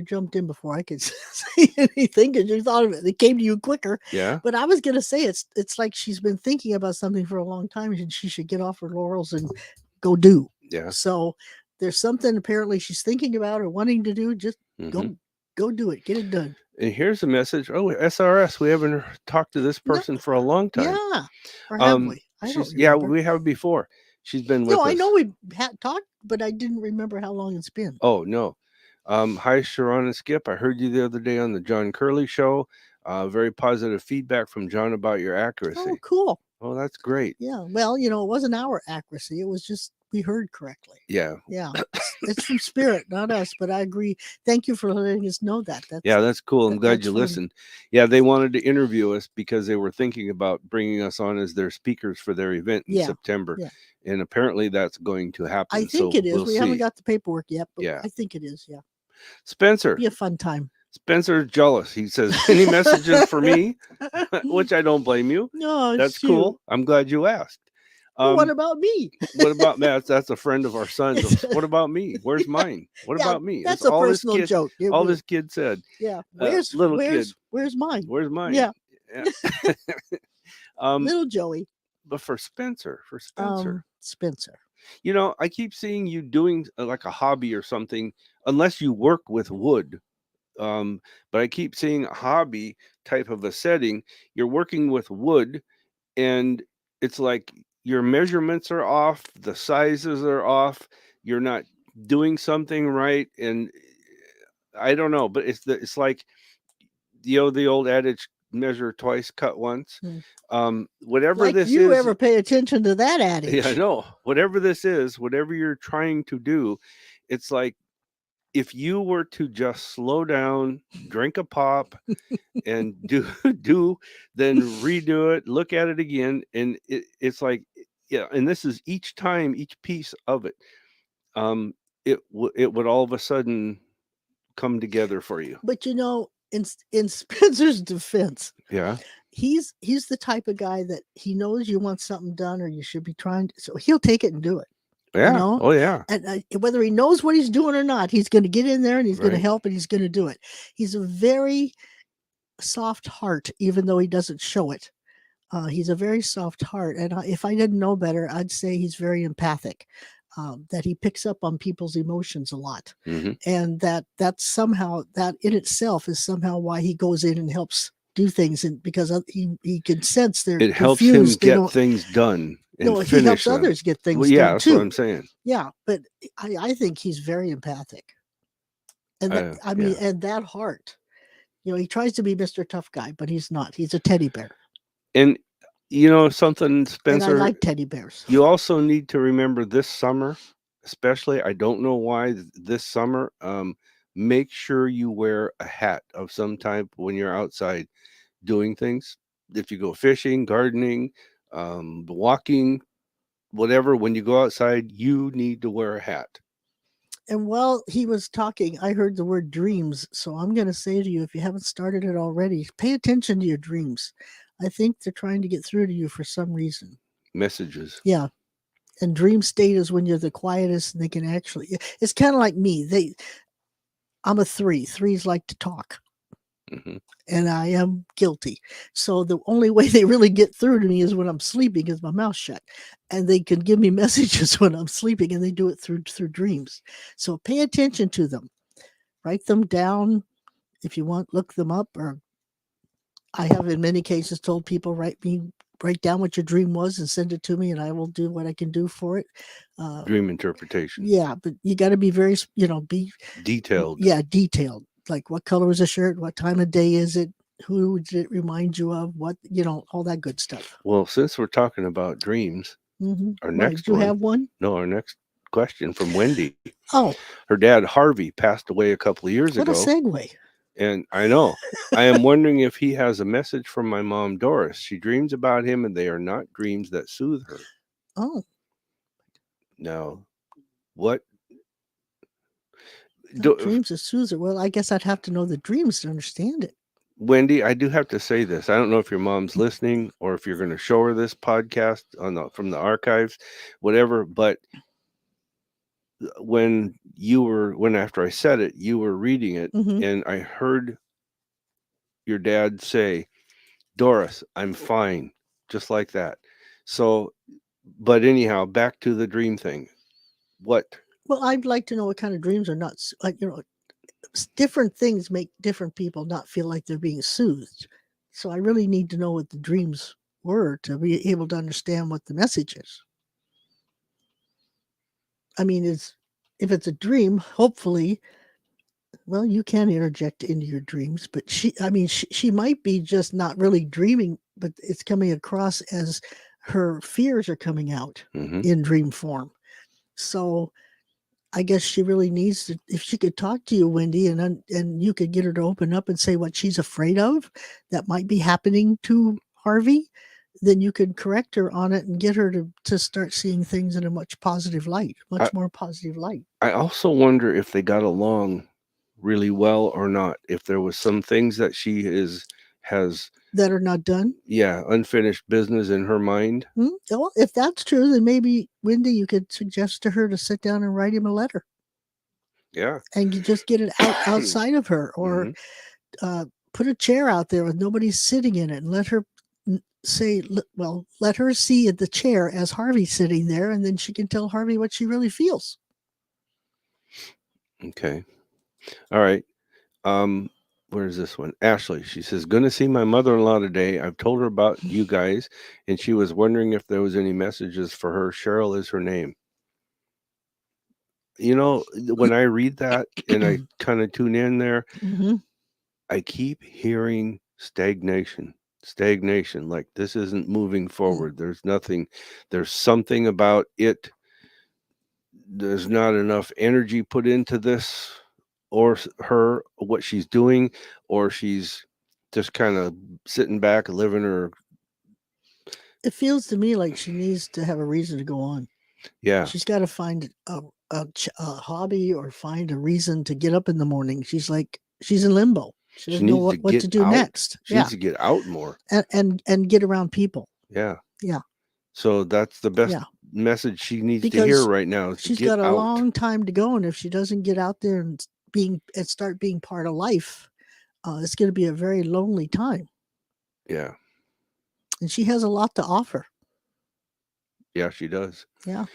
jumped in before I could say anything because you thought of it. It came to you quicker. Yeah, But I was gonna say it's like she's been thinking about something for a long time and she should get off her laurels and go do. yeah. So there's something apparently she's thinking about or wanting to do. Just Hmm. go do it. Get it done. And here's a message. Oh, SRS. We haven't talked to this No, person for a long time. yeah. Or have we? I don't Yeah, remember. we have before. She's been No, with I us. know we had talked, but I didn't remember how long it's been. Oh no. Hi, Sha'ron and Skip. I heard you the other day on the John Curley show. Very positive feedback from John about your Oh, accuracy. cool. Oh, that's great. Yeah. Well, it wasn't our accuracy. It was just we heard correctly. Yeah. Yeah. It's from spirit, not us. But I agree. Thank you for letting us know that. Yeah, that's cool. I'm glad that's you funny. listened. Yeah, they wanted to interview us because they were thinking about bringing us on as their speakers for their event in Yeah. September. Yeah. And apparently that's going to happen. I think so it is. we'll we see. haven't got the paperwork yet, but Yeah. I think it is. Yeah. Spencer. Be a fun time. Spencer's jealous. He says, any messages for me? Which I don't blame you. No, That's cool. I'm glad you asked. But what about me? What about Matt? That's a friend of our son's. What about me? Where's mine? What Yeah, about me? That's a personal joke. It all really- this kid said. Yeah. Where's Where's mine? Where's mine? Yeah. Yeah. Little Joey. But for Spencer, Spencer. I keep seeing you doing like a hobby or something, unless you work with wood. But I keep seeing a hobby type of a setting. You're working with wood, and it's like your measurements are off, the sizes are off, you're not doing something right, and I don't know, but it's like the old adage, measure twice, cut once. Whatever Like this you is, ever pay attention to that adage? yeah, I know. Whatever this is, whatever you're trying to do, it's like if you were to just slow down, drink a pop, and then redo it, look at it again, and it's like, yeah. And this is each time, each piece of it, it would all of a sudden come together for you. But in Spencer's defense, Yeah. he's the type of guy that he knows you want something done or you should be trying to, so he'll take it and do it. Yeah. Oh yeah. And whether he knows what he's doing or not, he's going to get in there and he's going to Right. help and he's going to do it. He's a very soft heart, even though he doesn't show it. He's a very soft heart, and if I didn't know better, I'd say he's very empathic. That he picks up on people's emotions a lot, Hmm. and that's somehow, that in itself is somehow why he goes in and helps do things, and because he can sense they're It helps him confused, get things done and no, he finish helps them. others get things Well, yeah, done that's too. what I'm saying. Yeah, but I think he's very empathic, and I mean, yeah. and that heart. He tries to be Mr. Tough Guy, but he's not. He's a teddy bear, And something, and I Spencer, like teddy bears. you also need to remember this summer, especially. I don't know why this summer. Make sure you wear a hat of some type when you're outside doing things. If you go fishing, gardening, walking, whatever, when you go outside, you need to wear a hat. And while he was talking, I heard the word dreams. So I'm going to say to you, if you haven't started it already, pay attention to your dreams. I think they're trying to get through to you for some reason. Messages. Yeah. And dream state is when you're the quietest and they can actually, it's kind of like me. I'm a 3. 3s like to talk. Hmm. And I am guilty. So the only way they really get through to me is when I'm sleeping, because my mouth's shut. And they can give me messages when I'm sleeping, and they do it through dreams. So pay attention to them. Write them down if you want. Look them up. Or I have in many cases told people, write down what your dream was and send it to me, and I will do what I can do for it. Dream interpretation. Yeah, but you got to be very, be Detailed. Yeah, detailed. Like what color is the shirt? What time of day is it? Who did it remind you of? What, all that good stuff. Well, since we're talking about dreams, our next do you one. have one? No, our next question from Wendy. Oh, Her dad, Harvey, passed away a couple of years what ago. a segue. And I know. I am wondering if he has a message from my mom, Doris. She dreams about him, and they are not dreams that soothe her. Oh, Now, what? dreams of Susan. Well, I guess I'd have to know the dreams to understand it. Wendy, I do have to say this. I don't know if your mom's listening or if you're going to show her this podcast from the archives, whatever. But when after I said it, you were reading it, Hmm. and I heard your dad say, "Doris, I'm fine," just like that. So, but anyhow, back to the dream thing. What? Well, I'd like to know what kind of dreams are not, different things make different people not feel like they're being soothed. So I really need to know what the dreams were to be able to understand what the message is. I mean, if it's a dream, hopefully, well, you can interject into your dreams, but she might be just not really dreaming, but it's coming across as her fears are coming out Hmm. in dream form. So I guess she really needs to, if she could talk to you, Wendy, and you could get her to open up and say what she's afraid of that might be happening to Harvey, then you could correct her on it and get her to start seeing things in a I much more positive light. I also wonder if they got along really well or not. If there was some things that she is has That are not done. yeah, unfinished business in her mind. Well, if that's true, then maybe Wendy, you could suggest to her to sit down and write him a letter Yeah. and you just get it out outside of her, or Hmm. uh, put a chair out there with nobody sitting in it and let her let her see the chair as Harvey sitting there, and then she can tell Harvey what she really feels. Okay. All right. Um, where's this one? Ashley. She says, "Gonna see my mother-in-law today. I've told her about you guys, and she was wondering if there was any messages for her. Cheryl is her name." When I read that and I kind of tune in there, Hmm. I keep hearing stagnation. Stagnation, like this isn't moving forward. There's nothing, there's something about it. There's not enough energy put into this or her, what she's doing, or she's just kind of sitting back and living her. It feels to me like she needs to have a reason to go on. Yeah, She's got to find a hobby or find a reason to get up in the morning. She's in limbo. She she doesn't know needs to what to get do out. next. She Yeah, needs to get out more. and get around people. Yeah. Yeah, So that's the best yeah, message she needs to hear because right now is to she's get got a out. long time to go, and if she doesn't get out there and start being part of life, it's going to be a very lonely time. Yeah. And she has a lot to offer. Yeah, she does. Yeah.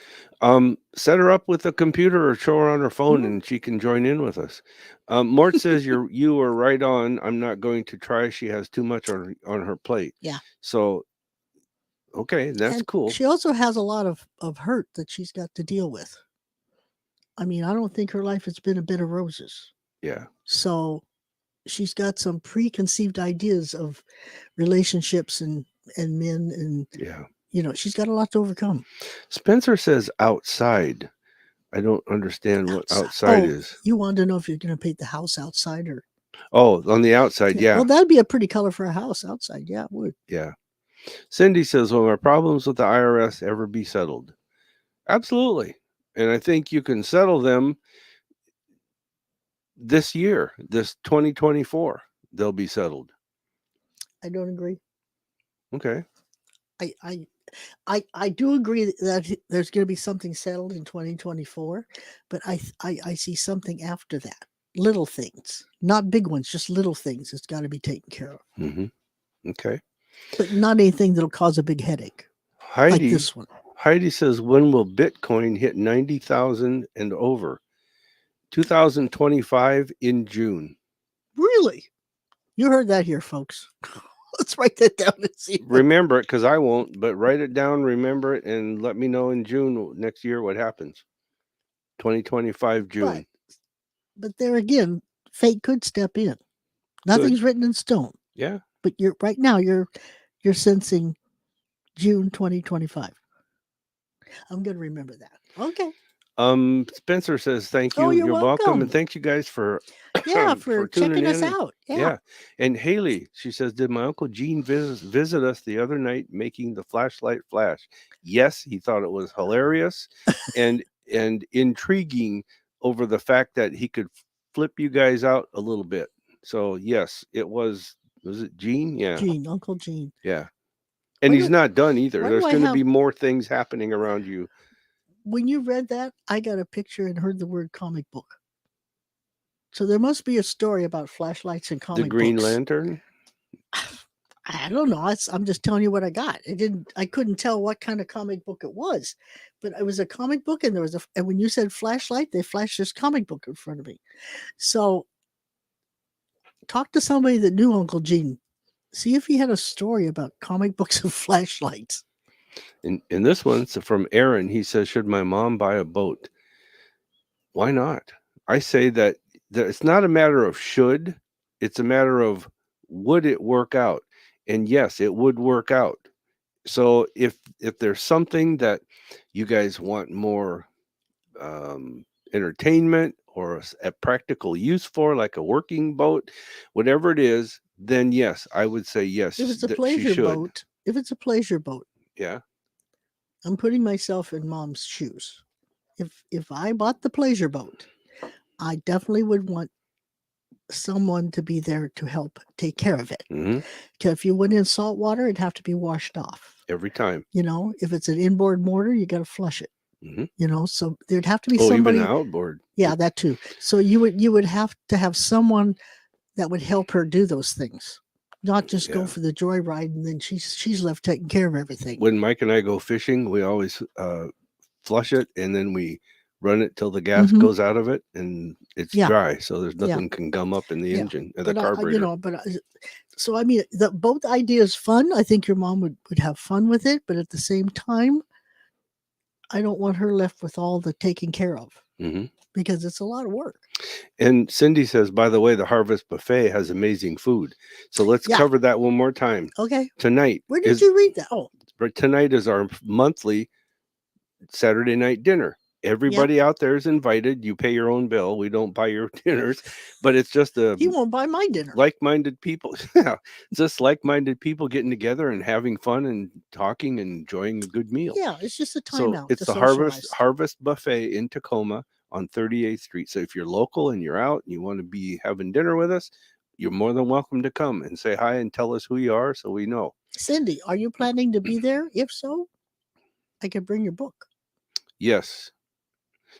Set her up with a computer or show her on her phone, Mhm. and she can join in with us. Mort says you are right on. I'm not going to try. She has too much on her plate. Yeah. So okay, that's And cool. she also has a lot of hurt that she's got to deal with. I mean, I don't think her life has been a bed of roses. Yeah. So she's got some preconceived ideas of relationships and men, and Yeah. she's got a lot to overcome. Spencer says outside. I don't understand what Outside. outside Oh, is. you want to know if you're going to paint the house outside or Oh, on the outside. yeah. Yeah. Well, that'd be a pretty color for a house outside. Yeah, it would. Yeah. Cindy says, "Will my problems with the IRS ever be settled?" Absolutely. And I think you can settle them this year, this 2024. They'll be settled. I don't agree. Okay. I I I do agree that there's going to be something settled in 2024, but I see something after that. Little things, not big ones, just little things. It's got to be taken care of, Mm-hmm. Okay. but not anything that'll cause a big headache like Heidi this one. Heidi says, "When will Bitcoin hit 90,000 and over?" 2025 in June. Really, you heard that here, folks. Let's write that down and see. Remember it because I won't, but write it down, remember it, and let me know in June next year what happens. 2025 But June. there again, fate could step in. Could. Nothing's written in stone. Yeah. But you're right now. You're sensing June 2025. I'm going to remember that. Okay. Spencer says, "Thank Oh, you. you're You're welcome. And welcome. thanks you guys for Yeah, for for tuning checking us in. And out. Yeah. yeah. And Haley, she says, "Did my Uncle Gene visit us the other night making the flashlight flash?" Yes, he thought it was hilarious and intriguing over the fact that he could flip you guys out a little bit. So yes, it was it Gene? Yeah. Gene, Uncle Gene. Yeah. And Why he's do not done either. why do There's I going to have be more things happening around you. when you read that, I got a picture and heard the word comic book. So there must be a story about flashlights and The comic Green books. Lantern? I don't know. I'm just telling you what I got. It didn't. I couldn't tell what kind of comic book it was, but it was a comic book, and there was a. And when you said flashlight, they flashed this comic book in front of me. So talk to somebody that knew Uncle Gene. See if he had a story about comic books and flashlights. In this one, it's from Aaron. He says, "Should my mom buy a boat? Why not?" I say that it's not a matter of should, it's a matter of would it work out? And yes, it would work out. So if there's something that you guys want more entertainment or a practical use for, like a working boat, whatever it is, then yes, I would say yes, If it's a that she pleasure should. boat, if it's a pleasure boat, Yeah. I'm putting myself in mom's shoes. If I bought the pleasure boat, I definitely would want someone to be there to help take care of it. Hmm. Because if you went in salt water, it'd have to be washed off. Every time. If it's an inboard mortar, you got to flush it. Hmm. So there'd have to be Oh, even somebody. outboard. Yeah, that too. So you would have to have someone that would help her do those things, not just go Yeah. for the joyride and then she's left taking care of everything. When Mike and I go fishing, we always flush it and then we run it till the gas Mhm. goes out of it and it's Yeah. dry, so there's Yeah. nothing can gum up in the Yeah. engine or the But carburetor. so I mean, the boat idea is fun. I think your mom would have fun with it, but at the same time, I don't want her left with all the taking care of Hmm. because it's a lot of work. And Cindy says, by the way, the Harvest Buffet has amazing food. So let's Yeah. cover that one more time. Okay. Tonight Where did you read that? Oh, tonight is our monthly Saturday night dinner. yeah. Everybody out there is invited. You pay your own bill. We don't buy your dinners, but it's just a He won't buy my dinner. like-minded people. Yeah, just like-minded people getting together and having fun and talking and enjoying a good meal. Yeah, it's just a time So out it's to the socialize. Harvest Buffet in Tacoma on 38th Street. So if you're local and you're out and you want to be having dinner with us, you're more than welcome to come and say hi and tell us who you are so we know. Cindy, are you planning to be there? If so, I could bring your book. Yes.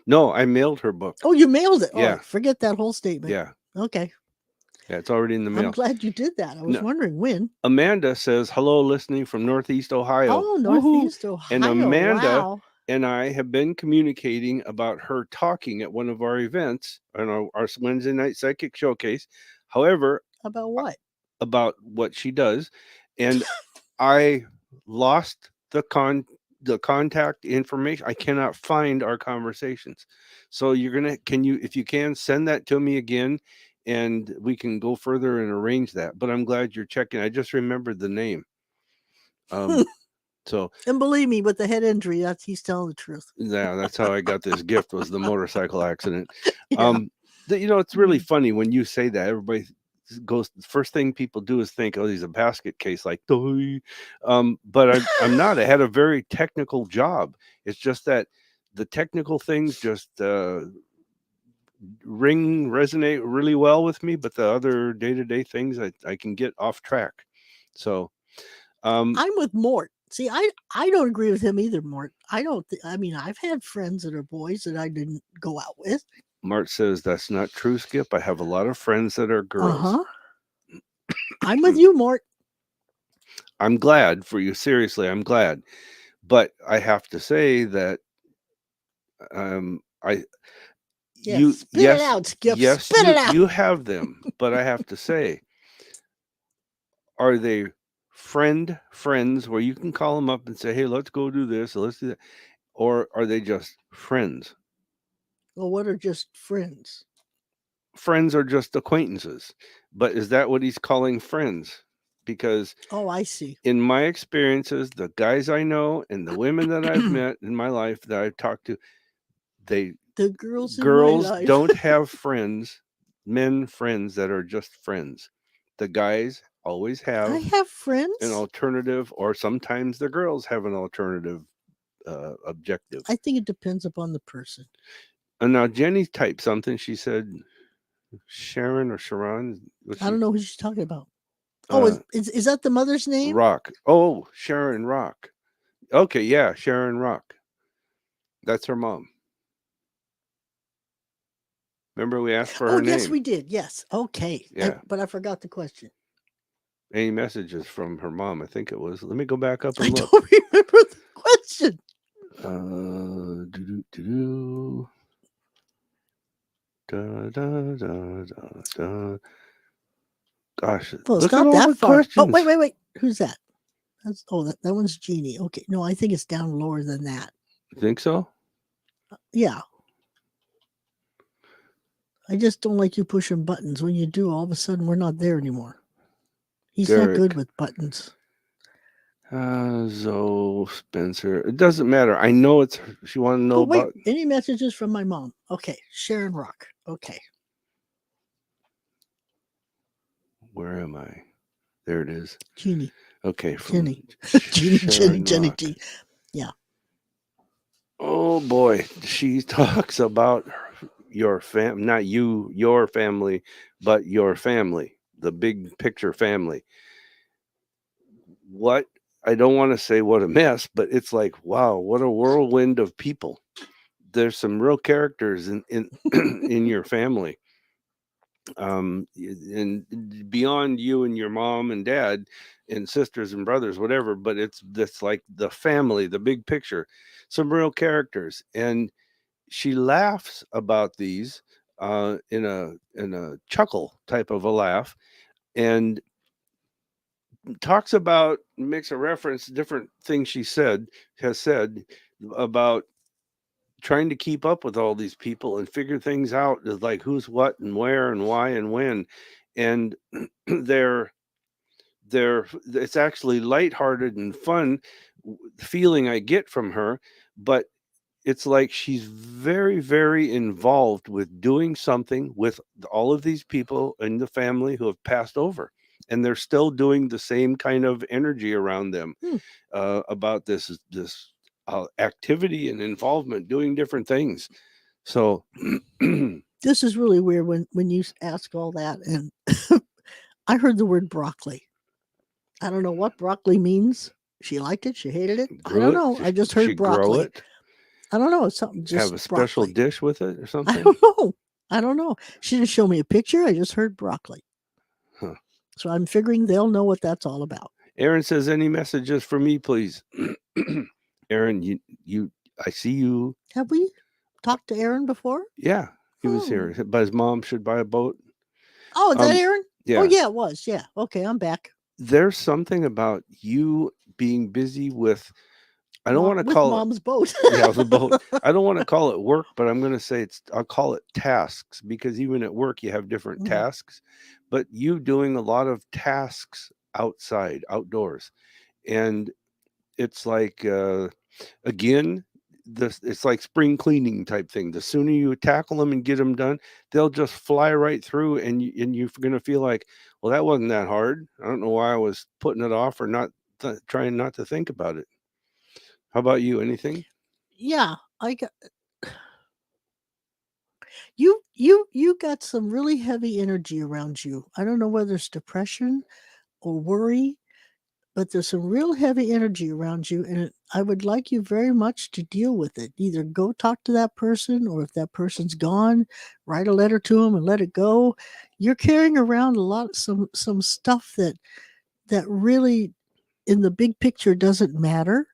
No, I mailed her book. Oh, you mailed it. Yeah. Oh, forget that whole statement. Yeah. Okay. Yeah, it's already in the I'm mail. glad you did that. I was No. wondering when. Amanda says, hello, listening from Northeast Ohio. Oh, Woohoo. Northeast Ohio. And Amanda Wow. and I have been communicating about her talking at one of our events on our Wednesday night psychic showcase. However, About what? about what she does, and I lost the contact information. I cannot find our conversations. So you're gonna if you can send that to me again, and we can go further and arrange that. But I'm glad you're checking. I just remembered the name. So And believe me, with the head injury, he's telling the truth. yeah, that's how I got this gift, was the motorcycle accident. Yeah. It's really funny when you say that. Everybody goes, the first thing people do is think, oh, he's a basket case, like "Doi." But I'm not. I had a very technical job. It's just that the technical things just resonate really well with me, but the other day-to-day things I can get off track. So I'm with Mort. See, I don't agree with him either, Mort. I don't. I mean, I've had friends that are boys that I didn't go out with. Mart says that's not true, Skip. I have a lot of friends that are girls. Uh huh. I'm with you, Mort. I'm glad for you. Seriously, I'm glad. But I have to say that I Yes. Spit it out, Skip. yes, Spit it out. you have them, but I have to say, are they friends where you can call them up and say, "Hey, let's go do this, or let's do that," or are they just friends? Well, what are just friends? Friends are just acquaintances. But is that what he's calling friends? Because Oh, I see. in my experiences, the guys I know and the women that I've met in my life that I've talked to, the girls in my girls life don't have men friends that are just friends. The guys always have I have friends. an alternative, or sometimes the girls have an alternative objective. I think it depends upon the person. And now Jenny typed something. She said, Sharon or Sha'ron. I don't know who she's talking about. Oh, is that the mother's name? Rock. Oh, Sharon Rock. Okay, yeah, Sharon Rock. That's her mom. Remember we asked for Oh, her yes, name. we did. Yes. Okay. Yeah. But I forgot the question. Any messages from her mom? I think it was. Let me go back up I and look. don't remember the question. Doo-doo-doo-doo. Da, da, da, da, da. Gosh, Well, it's look at not all that the far. Oh, questions. wait. Who's that? That one's Jeannie. Okay. No, I think it's down lower than that. Think so? Yeah. I just don't like you pushing buttons. When you do, all of a sudden we're not there anymore. He's not good Derek. with buttons. Zoe Spencer. It doesn't matter. I know it's her. She want to know Oh, wait. about. Any messages from my mom? Okay. Sharon Rock. Okay. Where am I? There it is. Jeannie. Okay, from Jenny. Jenny. Sharon Jenny Rock. T. Yeah. Oh boy, she talks about your not you, your family, but your family, the big picture family. What I don't want to say what a mess, but it's like wow, what a whirlwind of people. There's some real characters in in your family. And beyond you and your mom and dad and sisters and brothers, whatever, but it's this like the family, the big picture, some real characters. And she laughs about these in a chuckle type of a laugh, and talks about, makes a reference, different things she has said about trying to keep up with all these people and figure things out, like who's what and where and why and when. And they're it's actually lighthearted and fun feeling I get from her, but it's like she's very, very involved with doing something with all of these people in the family who have passed over, and they're still doing the same kind of energy around them, Hmm. about this activity and involvement, doing different things. So, This is really weird when you ask all that. And I heard the word broccoli. I don't know what broccoli means. She liked it. She hated it. I grew don't it. know. I just She heard grow broccoli. it. I don't know. It's something Have just a special broccoli. dish with it or I something. don't know. I don't know. She didn't show me a picture. I just heard broccoli. Huh. So I'm figuring they'll know what that's all about. Aaron says, "Any messages for me, please?" Aaron, you, I see you. Have we talked to Aaron before? Yeah, he was Oh. here. But his mom should buy a boat. Oh, is that Um, Aaron? Oh, yeah, yeah, it was. Yeah. Okay, I'm back. there's something about you being busy with. I don't want to With call it. mom's boat. Yeah, the boat. I don't want to call it work, but I'm going to say it's. I'll call it tasks, because even at work you have different Mhm. tasks. But you doing a lot of tasks outside, outdoors, and it's like again, this it's like spring cleaning type thing. The sooner you tackle them and get them done, they'll just fly right through, and you're going to feel like, well, that wasn't that hard. I don't know why I was putting it off or not trying not to think about it. How about you? Anything? Yeah, I got you got some really heavy energy around you. I don't know whether it's depression or worry, but there's some real heavy energy around you, and I would like you very much to deal with it. Either go talk to that person, or if that person's gone, write a letter to them and let it go. You're carrying around a lot, some stuff that really, in the big picture, doesn't matter.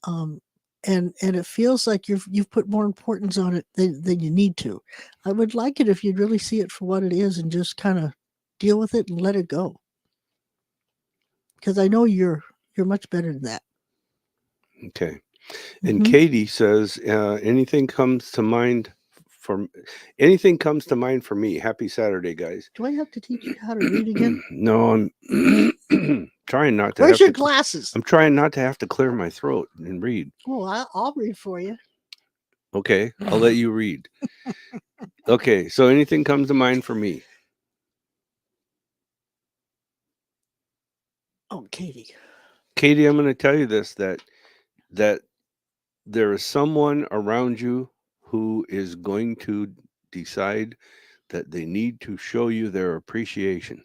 Um, and it feels like you've put more importance on it than you need to. I would like it if you'd really see it for what it is and just kind of deal with it and let it go. Because I know you're much better than that. Okay. And Hmm. Katie says, for anything comes to mind for me. Happy Saturday, guys. Do I have to teach you how to read again? No, I'm trying not to Where's have your to. glasses? I'm trying not to have to clear my throat and read. Oh, I'll read for you. Okay, I'll let you read. Okay, so anything comes to mind for me. Oh, Katie. Katie, I'm going to tell you this, that there is someone around you who is going to decide that they need to show you their appreciation.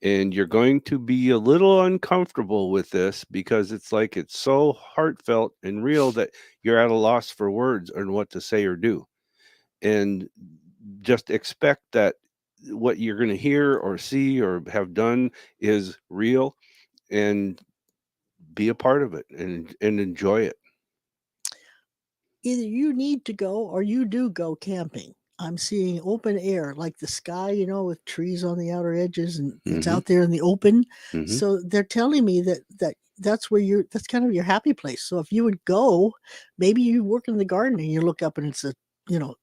And you're going to be a little uncomfortable with this because it's like it's so heartfelt and real that you're at a loss for words on what to say or do. And just expect that what you're going to hear or see or have done is real, and be a part of it and enjoy it. Either you need to go or you do go camping. I'm seeing open air, like the sky, with trees on the outer edges, and it's Hmm. out there in the open. Hmm. So they're telling me that's where that's kind of your happy place. So if you would go, maybe you work in the garden and you look up and it's a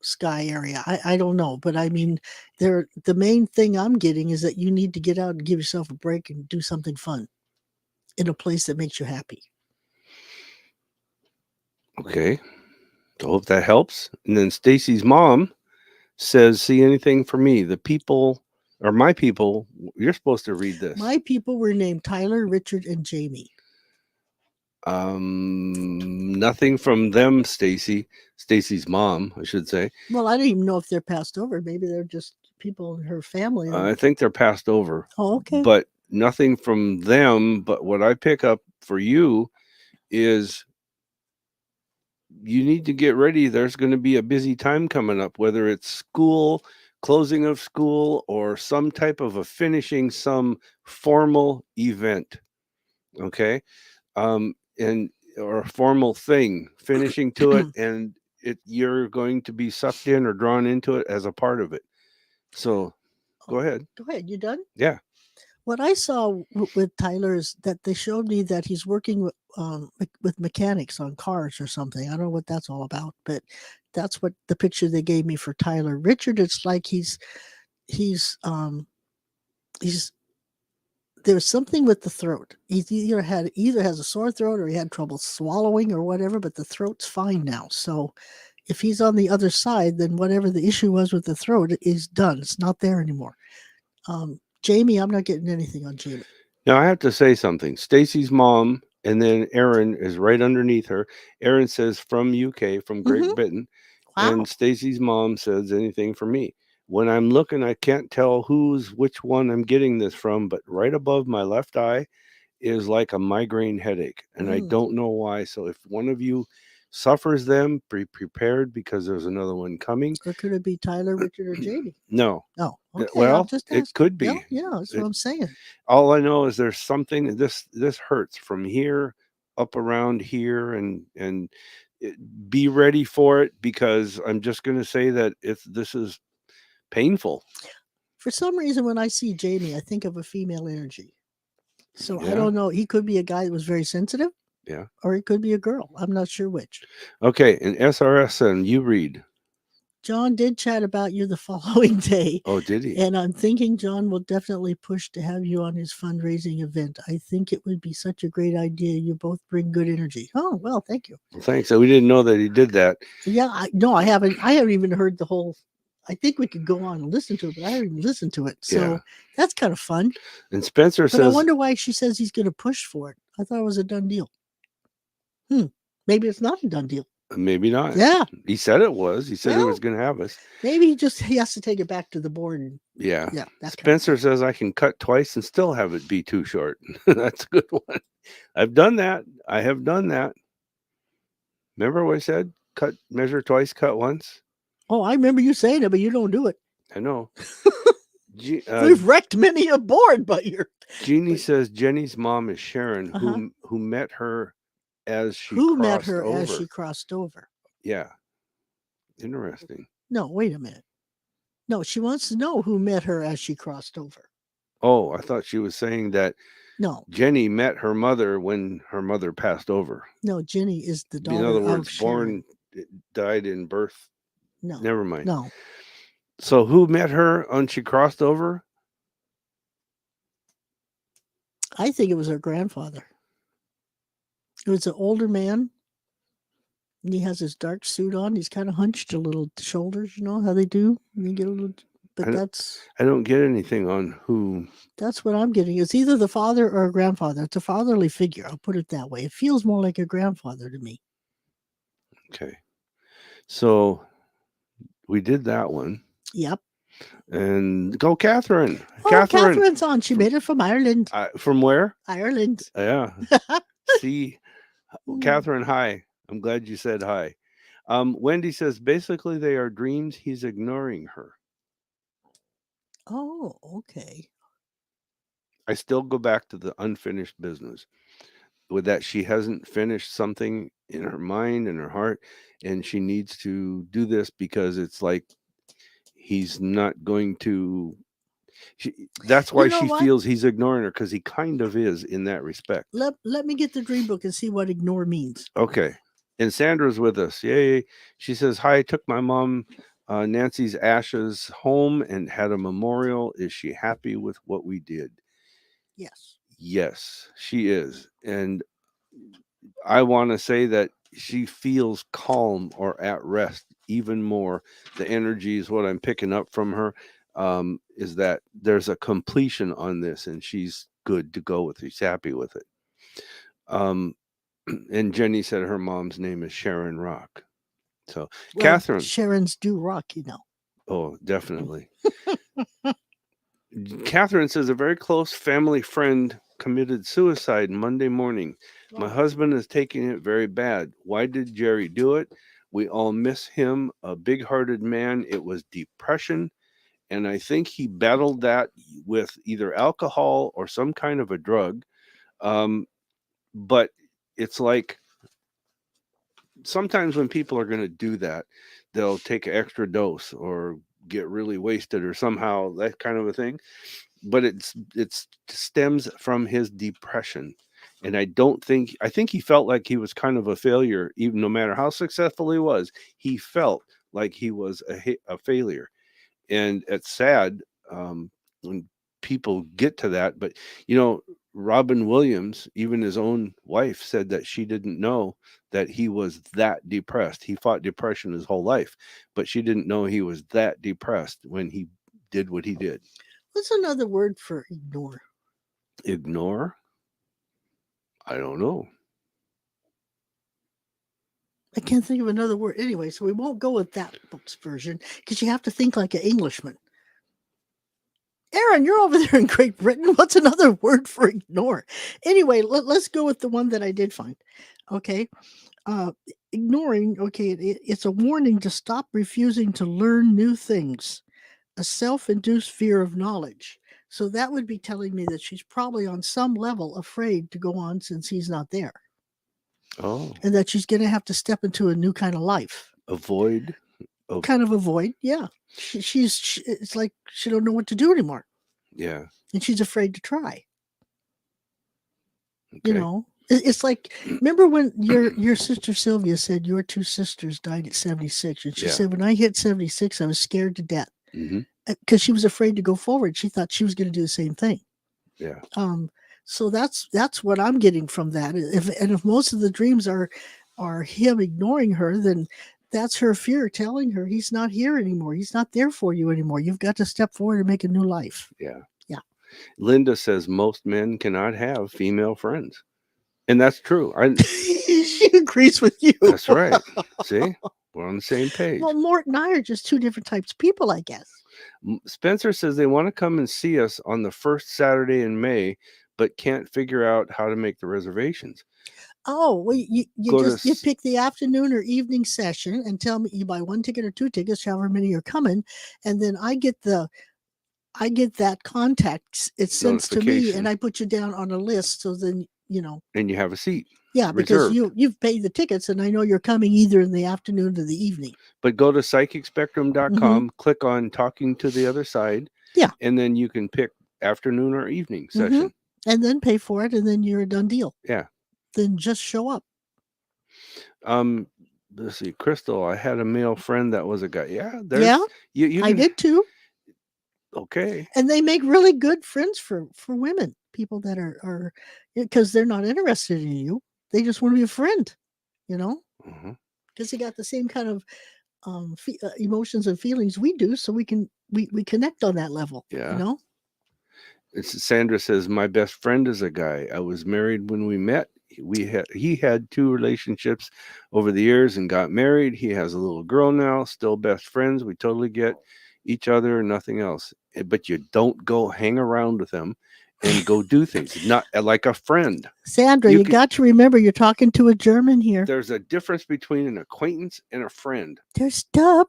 sky area. I don't know, but I mean, the main thing I'm getting is that you need to get out and give yourself a break and do something fun in a place that makes you happy. Okay. So hope that helps. And then Stacy's mom says, "See anything for me? The people, or my people, you're supposed to read this." My people were named Tyler, Richard, and Jamie. Nothing from them, Stacy. Stacy's mom, I should say. Well, I don't even know if they're passed over. Maybe they're just people in her family. I think they're passed over, Oh, okay. but nothing from them. But what I pick up for you is you need to get ready. There's going to be a busy time coming up, whether it's school, closing of school, or some type of a finishing some formal event. Okay. And or a formal thing, finishing to it, and you're going to be sucked in or drawn into it as a part of it. So go ahead. Go ahead. You done? Yeah. What I saw with Tyler is that they showed me that he's working with mechanics on cars or something. I don't know what that's all about, but that's what the picture they gave me for Tyler. Richard, it's like he's he's there's something with the throat. He's either has a sore throat or he had trouble swallowing or whatever, but the throat's fine now. So if he's on the other side, then whatever the issue was with the throat is done. It's not there anymore. Jamie, I'm not getting anything on Jamie. Now I have to say something. Stacy's mom, and then Erin is right underneath her. Erin says from UK, from Great Mm-hmm. Britain, and Wow. Stacy's mom says anything for me. When I'm looking, I can't tell which one I'm getting this from, but right above my left eye is like a migraine headache, and I Mm. don't know why. So if one of you suffers them, be prepared because there's another one coming. Or could it be Tyler, Richard, or Jamie? No. Oh, okay. I'm Well, just it asking. could Yeah, be. yeah, that's what It, I'm saying. all I know is there's something, this hurts from here up around here, and it, be ready for it, because I'm just going to say that if this is painful. For some reason, when I see Jamie, I think of a female energy. So I Yeah. don't know. He could be a guy that was very sensitive, Yeah. or he could be a girl. I'm not sure which. Okay, and SRSN, you read. John did chat about you the following day, Oh, did he? and I'm thinking John will definitely push to have you on his fundraising event. I think it would be such a great idea. You both bring good energy. Oh, well, thank you. Well, thanks. So we didn't know that he did that. Yeah, no, I haven't. I haven't even heard the whole. I think we could go on and listen to it, but I haven't even listened to it. Yeah. So that's kind of fun. And Spencer But I says, wonder why she says he's going to push for it. I thought it was a done deal. Maybe it's not a done deal. maybe not. Yeah. He said it was. He said he Well, was going to have us. maybe he has to take it back to the board. And, Yeah. yeah. That Spencer says I can cut twice and still have it be too short. That's a good one. I've done that. I have done that. Remember what I said? Measure twice, cut once. Oh, I remember you saying it, but you don't do it. I know. We've wrecked many a board, but you're. Jeannie says Jenny's mom is Sharon, Uh-huh. who met her as she Who met crossed her over. as she crossed over? Yeah. Interesting. No, wait a minute. No, she wants to know who met her as she crossed over. Oh, I thought she was saying that No, Jenny met her mother when her mother passed over. no, Jenny is the daughter In other of words, Sharon. died in birth. No, Never mind. no. So who met her when she crossed over? I think it was her grandfather. It was an older man. And he has his dark suit on. He's kind of hunched a little shoulders, you know how they do. And you get a little, but I don't get anything on who. That's what I'm getting. It's either the father or a grandfather. It's a fatherly figure. I'll put it that way. It feels more like a grandfather to me. Okay. So we did that one. Yep. And go, Catherine. Oh, Catherine, Catherine's on. She made it from Ireland. from where? Ireland. Yeah. See, Mm. Catherine, hi. I'm glad you said hi. Wendy says basically they are dreams. He's ignoring her. Oh, okay. I still go back to the unfinished business with that she hasn't finished something in her mind and her heart, and she needs to do this because it's like he's not going to. That's You why know she what? feels he's ignoring her because he kind of is in that respect. Let me get the dream book and see what ignore means. Okay. And Sandra's with us. Yay. She says, hi, I took my mom Nancy's ashes home and had a memorial. Is she happy with what we did? Yes. Yes, she is. And I want to say that she feels calm or at rest even more. The energy is what I'm picking up from her. Is that there's a completion on this and she's good to go with it. She's happy with it. Um, and Jenny said her mom's name is Sharon Rock. So, Well, Catherine, Sharon's do rock, you know. oh, definitely. Catherine says a very close family friend committed suicide Monday morning. My Oh. husband is taking it very bad. Why did Jerry do it? We all miss him, a big hearted man. It was depression. And I think he battled that with either alcohol or some kind of a drug. Um, but it's like sometimes when people are going to do that, they'll take an extra dose or get really wasted or somehow that kind of a thing. But it's stems from his depression. And I think he felt like he was kind of a failure, even no matter how successful he was. He felt like he was a failure, and it's sad when people get to that. But you know, Robin Williams, even his own wife, said that she didn't know that he was that depressed. He fought depression his whole life, but she didn't know he was that depressed when he did what he did. What's another word for ignore? Ignore? I don't know. I can't think of another word. Anyway, so we won't go with that book's version because you have to think like an Englishman. Aaron, you're over there in Great Britain. What's another word for ignore? Anyway, let's go with the one that I did find. Okay. Uh, Ignoring, okay, it's a warning to stop refusing to learn new things, a self induced fear of knowledge. So that would be telling me that she's probably on some level afraid to go on since he's not there Oh, and that she's going to have to step into a new kind of life. avoid of Kind of avoid, yeah. It's like she don't know what to do anymore yeah. and she's afraid to try. You Okay. know, it's like remember when your sister Sylvia said your two sisters died at 76, and she Yeah. said when I hit 76, I was scared to death Hmm. because she was afraid to go forward. She thought she was going to do the same thing. Yeah. Um, so that's what I'm getting from that. If most of the dreams are him ignoring her, then that's her fear telling her he's not here anymore. He's not there for you anymore. You've got to step forward and make a new life. Yeah. Yeah. Linda says most men cannot have female friends. And that's true. I She agrees with you. That's right. See? We're on the same Well, page. Mort and I are just two different types of people, I guess. Spencer says they want to come and see us on the first Saturday in May, but can't figure out how to make the reservations. Oh, well, you Go to just you pick the afternoon or evening session and tell me you buy one ticket or two tickets, however many are coming, and then I get that contact. It's sent to me, and notification I put you down on a list. So then and you have a seat yeah, because reserved. you've paid the tickets, and I know you're coming either in the afternoon or the evening. But go to Hmm. psychicspectrum, click on talking to the other side, Yeah. and then you can pick afternoon or evening Hmm. session. And then pay for it, and then you're a done deal. Yeah. Then just show up. Um, let's see, Crystal. I had a male friend that was a guy. Yeah, Yeah, there's you I can did too. okay. And they make really good friends for women, people that are because they're not interested in you. They just want to be a friend, you know, Hmm. because they got the same kind of emotions and feelings we do, so we connect on that level, you Yeah. know. Sandra says my best friend is a guy. I was married when we met. He had two relationships over the years and got married. He has a little girl now. Still best friends. We totally get each other and nothing else. But you don't go hang around with them and go do things. Not like a friend. Sandra, You you could got to remember you're talking to a German here. There's a difference between an acquaintance and a friend. They're You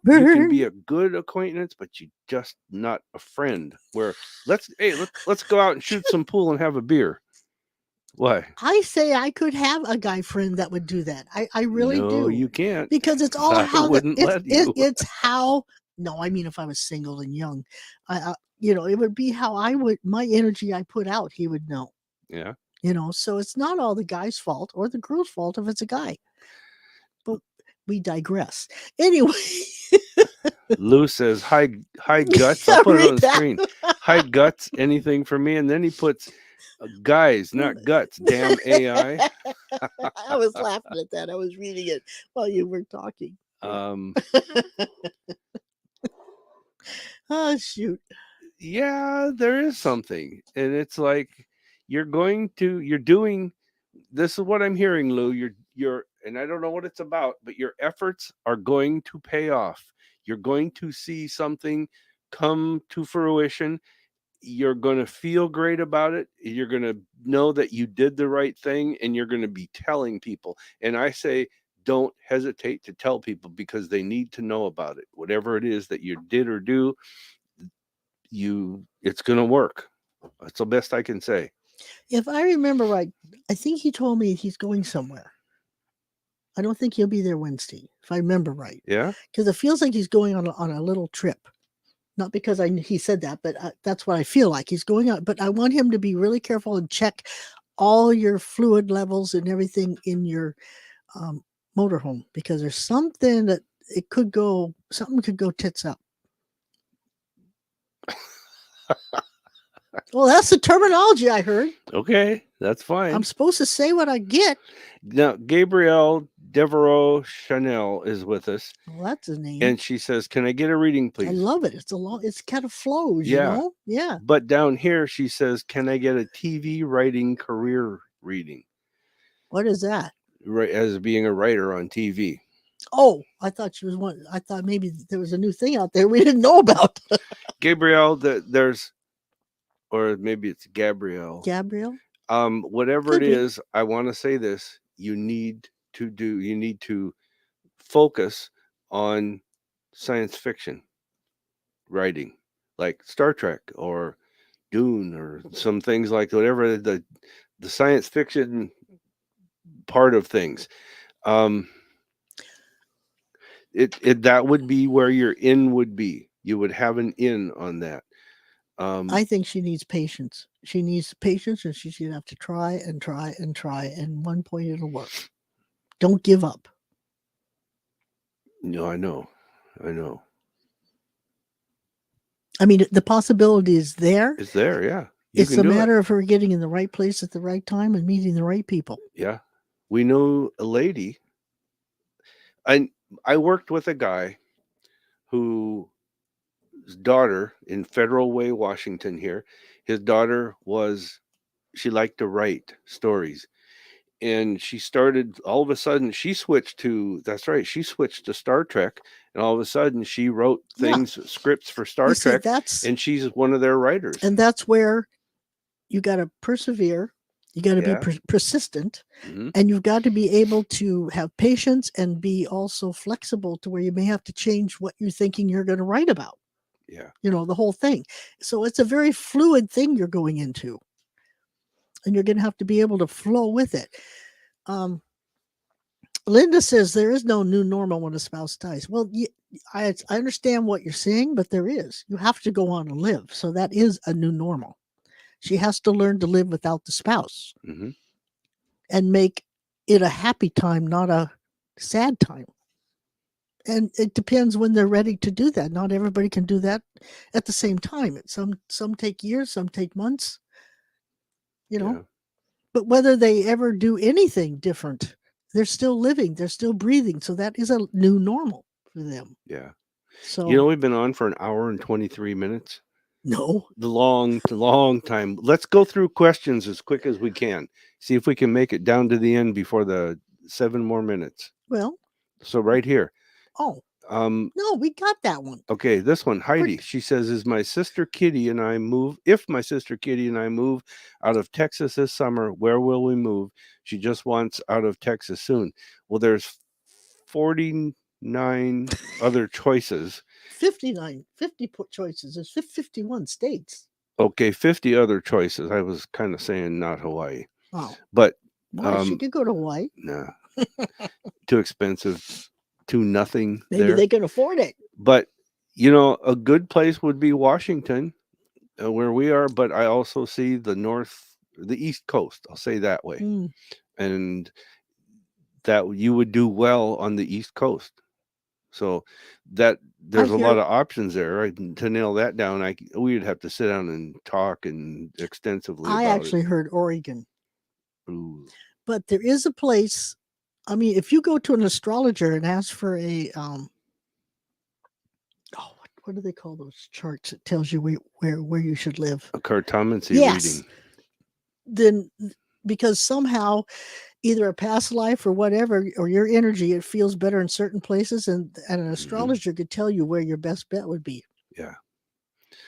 can be stubborn. a good acquaintance, but you just not a friend. Where let's go out and shoot some pool and have a beer. Why? I say I could have a guy friend that would do that. I really No, do. you can't. Because it's 'Cause all I how the wouldn't let you. it's how no, I mean if I was single and young, I it would be how I would my energy I put out, he would know. Yeah. So it's not all the guy's fault or the girl's fault if it's a guy. But we digress. Anyway, Lou says, hi guts. I'll yeah, put it read on the that. screen. Hi guts, anything for me? And then he puts guys, not guts. Damn AI. I was laughing at that. I was reading it while you were talking. Um, Oh shoot. yeah, there is something. And it's like you're doing this is what I'm hearing, Lou. You're and I don't know what it's about, but your efforts are going to pay off. You're going to see something come to fruition. You're going to feel great about it. You're going to know that you did the right thing, and you're going to be telling people. And I say, don't hesitate to tell people because they need to know about it. Whatever it is that you did or do, it's going to work. That's the best I can say. If I remember right, I think he told me he's going somewhere. I don't think he'll be there Wednesday, if I remember right, Yeah. because it feels like he's going on a little trip. Not because he said that, but that's what I feel like he's going out. But I want him to be really careful and check all your fluid levels and everything in your um, motorhome because there's something that something could go tits up. Well, that's the terminology I heard. Okay, that's fine. I'm supposed to say what I get. Now, Gabrielle Devereaux Chanel is with us, Well, that's a name. and she says, "Can I get a reading, I please?" love it. It's kind of flows, Yeah. Yeah. But down here, she says, "Can I get a TV writing career reading?" What is that? Right, as being a writer on TV. Oh, I thought she was one. I thought maybe there was a new thing out there we didn't know about. Gabrielle, there's, or maybe it's Gabrielle. Gabrielle? Whatever Could it be. is, I want to say this: you need to focus on science fiction writing, like Star Trek or Dune or some things like whatever the science fiction part of things. Um, that would be where your in would be. You would have an in on that. I think she needs patience. She needs patience, and she's gonna have to try and try and try. And one point it'll work. Don't give up. No, I know. I mean, the possibility is there. It's there, yeah. You It's can a do it. matter of her getting in the right place at the right time and meeting the right people. Yeah. We know a lady. I worked with a guy whose daughter in Federal Way, Washington here, his daughter she liked to write stories. And she started all of a sudden she switched to Star Trek, and all of a sudden she wrote scripts for Star Trek, and she's one of their writers. And that's where you got to persevere. You got to be persistent, and you've got to be able to have patience and be also flexible to where you may have to change what you're thinking you're going to write about. Yeah. The whole thing. So it's a very fluid thing you're going into, and you're going to have to be able to flow with it. Linda says there is no new normal when a spouse dies. Well, I understand what you're saying, but there is. You have to go on and live. So that is a new normal. She has to learn to live without the spouse and make it a happy time, not a sad time. And it depends when they're ready to do that. Not everybody can do that at the same time. Some take years, some take months. But whether they ever do anything different, they're still living, they're still breathing. So that is a new normal for them. Yeah. So we've been on for an hour and 23 minutes. No. The long time. Let's go through questions as quick as we can. See if we can make it down to the end before the 7 more minutes. Well. So right here. Oh. No, we got that one. Okay, this one, For- Heidi. She says, "Is my sister Kitty and I move? If my sister Kitty and I move out of Texas this summer, where will we move? She just wants out of Texas soon." Well, there's 49 other choices. 59, 50 choices. There's 51 states. Okay, 50 other choices. I was kind of saying not Hawaii, Oh, but why? She could go to Hawaii. nah, too expensive, too nothing Maybe there. they can afford it. But you know, a good place would be Washington, where we are. But I also see the East Coast. I'll say that way, Mm, and that you would do well on the East Coast. So that I there's a lot hear. of options there. Right? And to nail that down, we'd have to sit down and talk and extensively I about it. actually heard Oregon, Ooh, but there is a place. I mean, if you go to an astrologer and ask for a oh, what do they call those charts? It tells you where you should live. a cartomancy Yes, reading. then because somehow either a past life or whatever or your energy it feels better in certain places, and an Hmm. astrologer could tell you where your best bet would be. Yeah.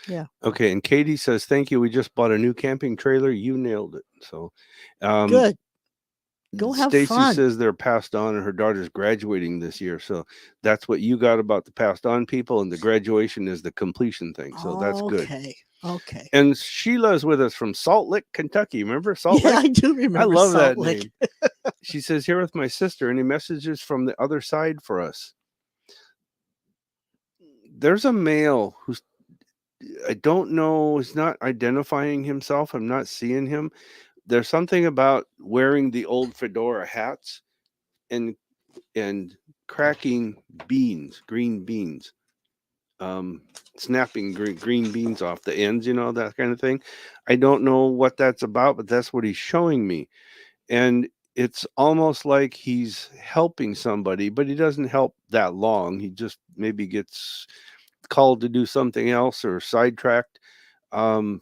Yeah, Okay. And Katie says, "Thank you. We just bought a new camping trailer. You nailed it." So, um, good. Go have Stacy fun. says they're passed on, and her daughter's graduating this year. So that's what you got about the passed on people, and the graduation is the completion thing. So that's good. Okay, okay. And Sheila's with us from Salt Lick, Kentucky. Remember Salt Yeah, Lick? I do I remember love Salt that Lake. name. She says, "Here with my sister. Any messages from the other side for us?" There's a male who's, I don't know, is not identifying himself. I'm not seeing him. There's something about wearing the old fedora hats and and cracking beans, green beans, um, snapping green beans off the ends, that kind of thing. I don't know what that's about, but that's what he's showing me. And it's almost like he's helping somebody, but he doesn't help that long. He just maybe gets called to do something else or sidetracked. Um,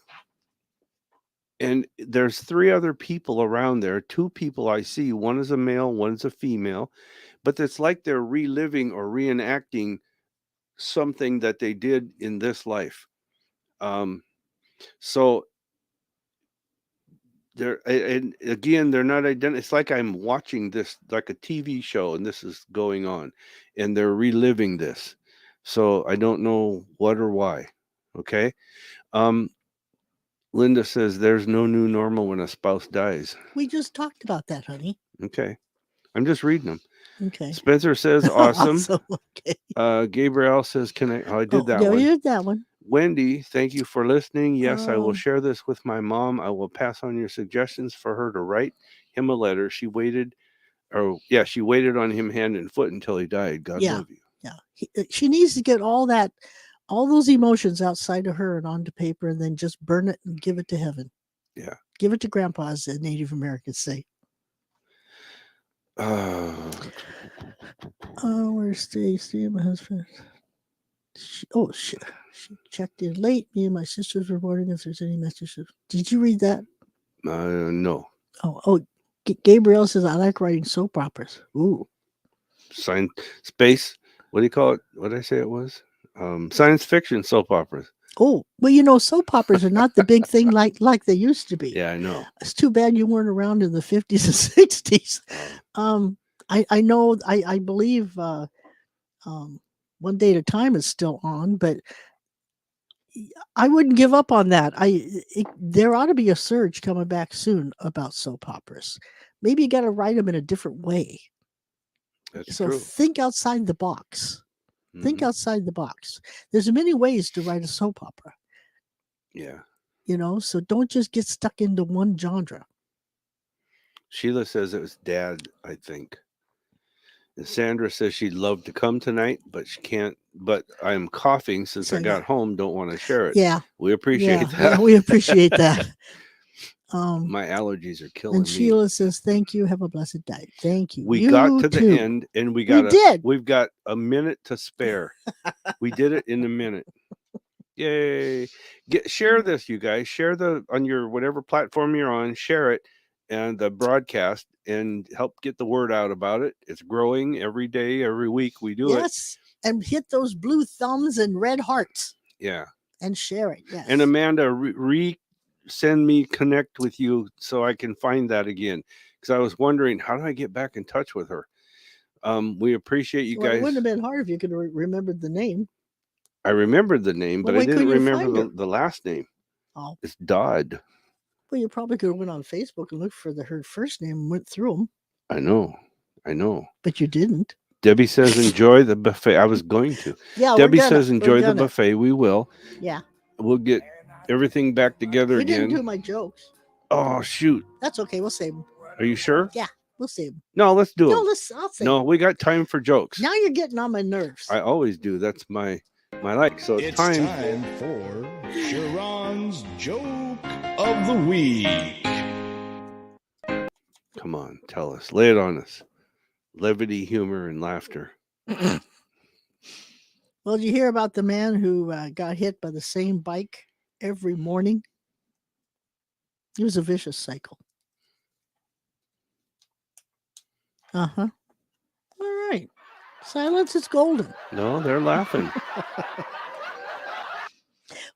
and there's three other people around there. Two people I see. One is a male, one's a female. But it's like they're reliving or reenacting something that they did in this life. Um, so and again, they're not It's like I'm watching this like a TV show, and this is going on, and they're reliving this. So I don't know what or why. Okay. Um, Linda says there's no new normal when a spouse dies. We just talked about that, honey. Okay. I'm just reading them. Okay. Spencer says awesome. Awesome. Okay. Gabriel says, "Can I?" Oh, I did Oh, that yeah, we one. did that one. Wendy, thank you for listening. Yes, I will Um, share this with my mom. I will pass on your suggestions for her to write him a letter. She waited on him hand and foot until he died. God yeah, love you. yeah. She needs to get all those emotions outside of her and onto paper, and then just burn it and give it to heaven. Yeah. Give it to Grandpa, as the Native Americans say. Uh, Oh, where's Stacy? My husband. She checked in late. Me and my sisters were wondering if there's any messages. Did you read that? no. Oh, Gabriel says I like writing soap operas. Ooh, Science, space. What do you call it? What did I say it was? Science fiction soap operas. oh. Well, soap operas are not the big thing like they used to be. Yeah, I know. It's too bad you weren't around in the 50s and 60s. Oh, I know. I believe. Um, One Day at a Time is still on, but I wouldn't give up on that. There ought to be a surge coming back soon about soap operas. Maybe you got to write them in a different way. that's So true. think outside the box. Think Hmm. outside the box. There's many ways to write a soap opera, Yeah. so don't just get stuck into one genre. Sheila says it was dad, I think. And Sandra says she'd love to come tonight, but she can't. But I'm coughing since I So yeah, got home. Don't want to share it. yeah, We appreciate yeah. that. We appreciate that. Um, My allergies are and killing me. Sheila says, "Thank you. Have a blessed day. Thank you. We got You to the too. end, and We did. we've got a minute to spare. We did it in a minute. Yay! Share this, you guys. Share the on your whatever platform you're on. Share it and the broadcast, and help get the word out about it. It's growing every day, every week. We do it. Yes. and hit those blue thumbs and red hearts Yeah. and share it. Yes. And Amanda, send me connect with you so I can find that again, because I was wondering how do I get back in touch with her. We appreciate you Well, it guys. wouldn't have been hard if you could have remembered the name. I remembered the name, Well, but I why didn't couldn't you remember find her? the last name. Oh, It's Dodd. well, you probably could have went on Facebook and looked for her first name and went through them, I know. but you didn't. Debbie says enjoy the buffet. I was going to. Yeah, Debbie we're gonna. says enjoy the buffet. We will. Yeah. We'll get everything back together You again. didn't do my jokes. Oh shoot. That's okay. We'll save them. Are you sure? Yeah, we'll save them. No, let's do No, it. I'll save No, them. we got time for jokes. Now you're getting on my nerves. I always do. That's my like. So It's time. time for Sha'ron's Joke of the Week. Come on, tell us. Lay it on us. Levity, humor, and laughter. Well, did you hear about the man who got hit by the same bike every morning? It was a vicious cycle. Uh-huh. All right. Silence is golden. No, they're laughing.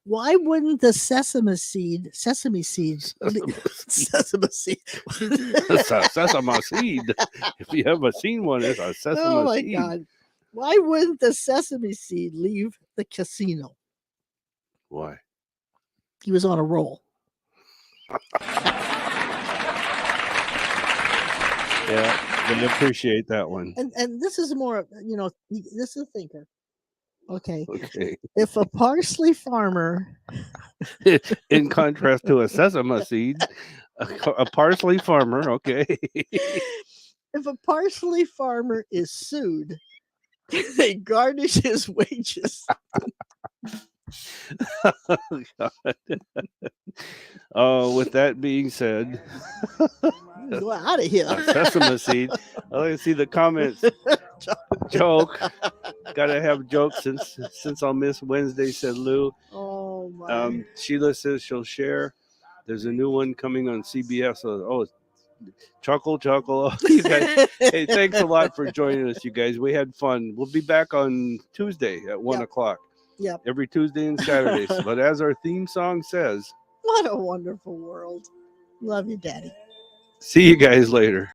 Why wouldn't the sesame seed Sesame sesame seed It's a sesame seed. If you haven't seen one, it's a sesame oh my seed. God. Why wouldn't the sesame seed leave the casino? Why? He was on a roll. Yeah, I appreciate that one. And this is more, this is a thinker. Okay. Okay. If a parsley farmer In contrast to a sesame seed, a parsley farmer, okay. if a parsley farmer is sued, they garnish his wages. Oh, God. Oh, with that being said, Go out of here. a sesame seed. I like to see the comments. Joke. Gotta have jokes since I'll miss Wednesday, said Lou. Oh my. Sheila says she'll share. There's a new one coming on CBS. So, chuckle. You guys, hey, thanks a lot for joining us, you guys. We had fun. We'll be back on Tuesday at 1 o'clock. Yep. Every Tuesday and Saturday. But as our theme song says, What a wonderful world. Love you, Daddy. see you guys later.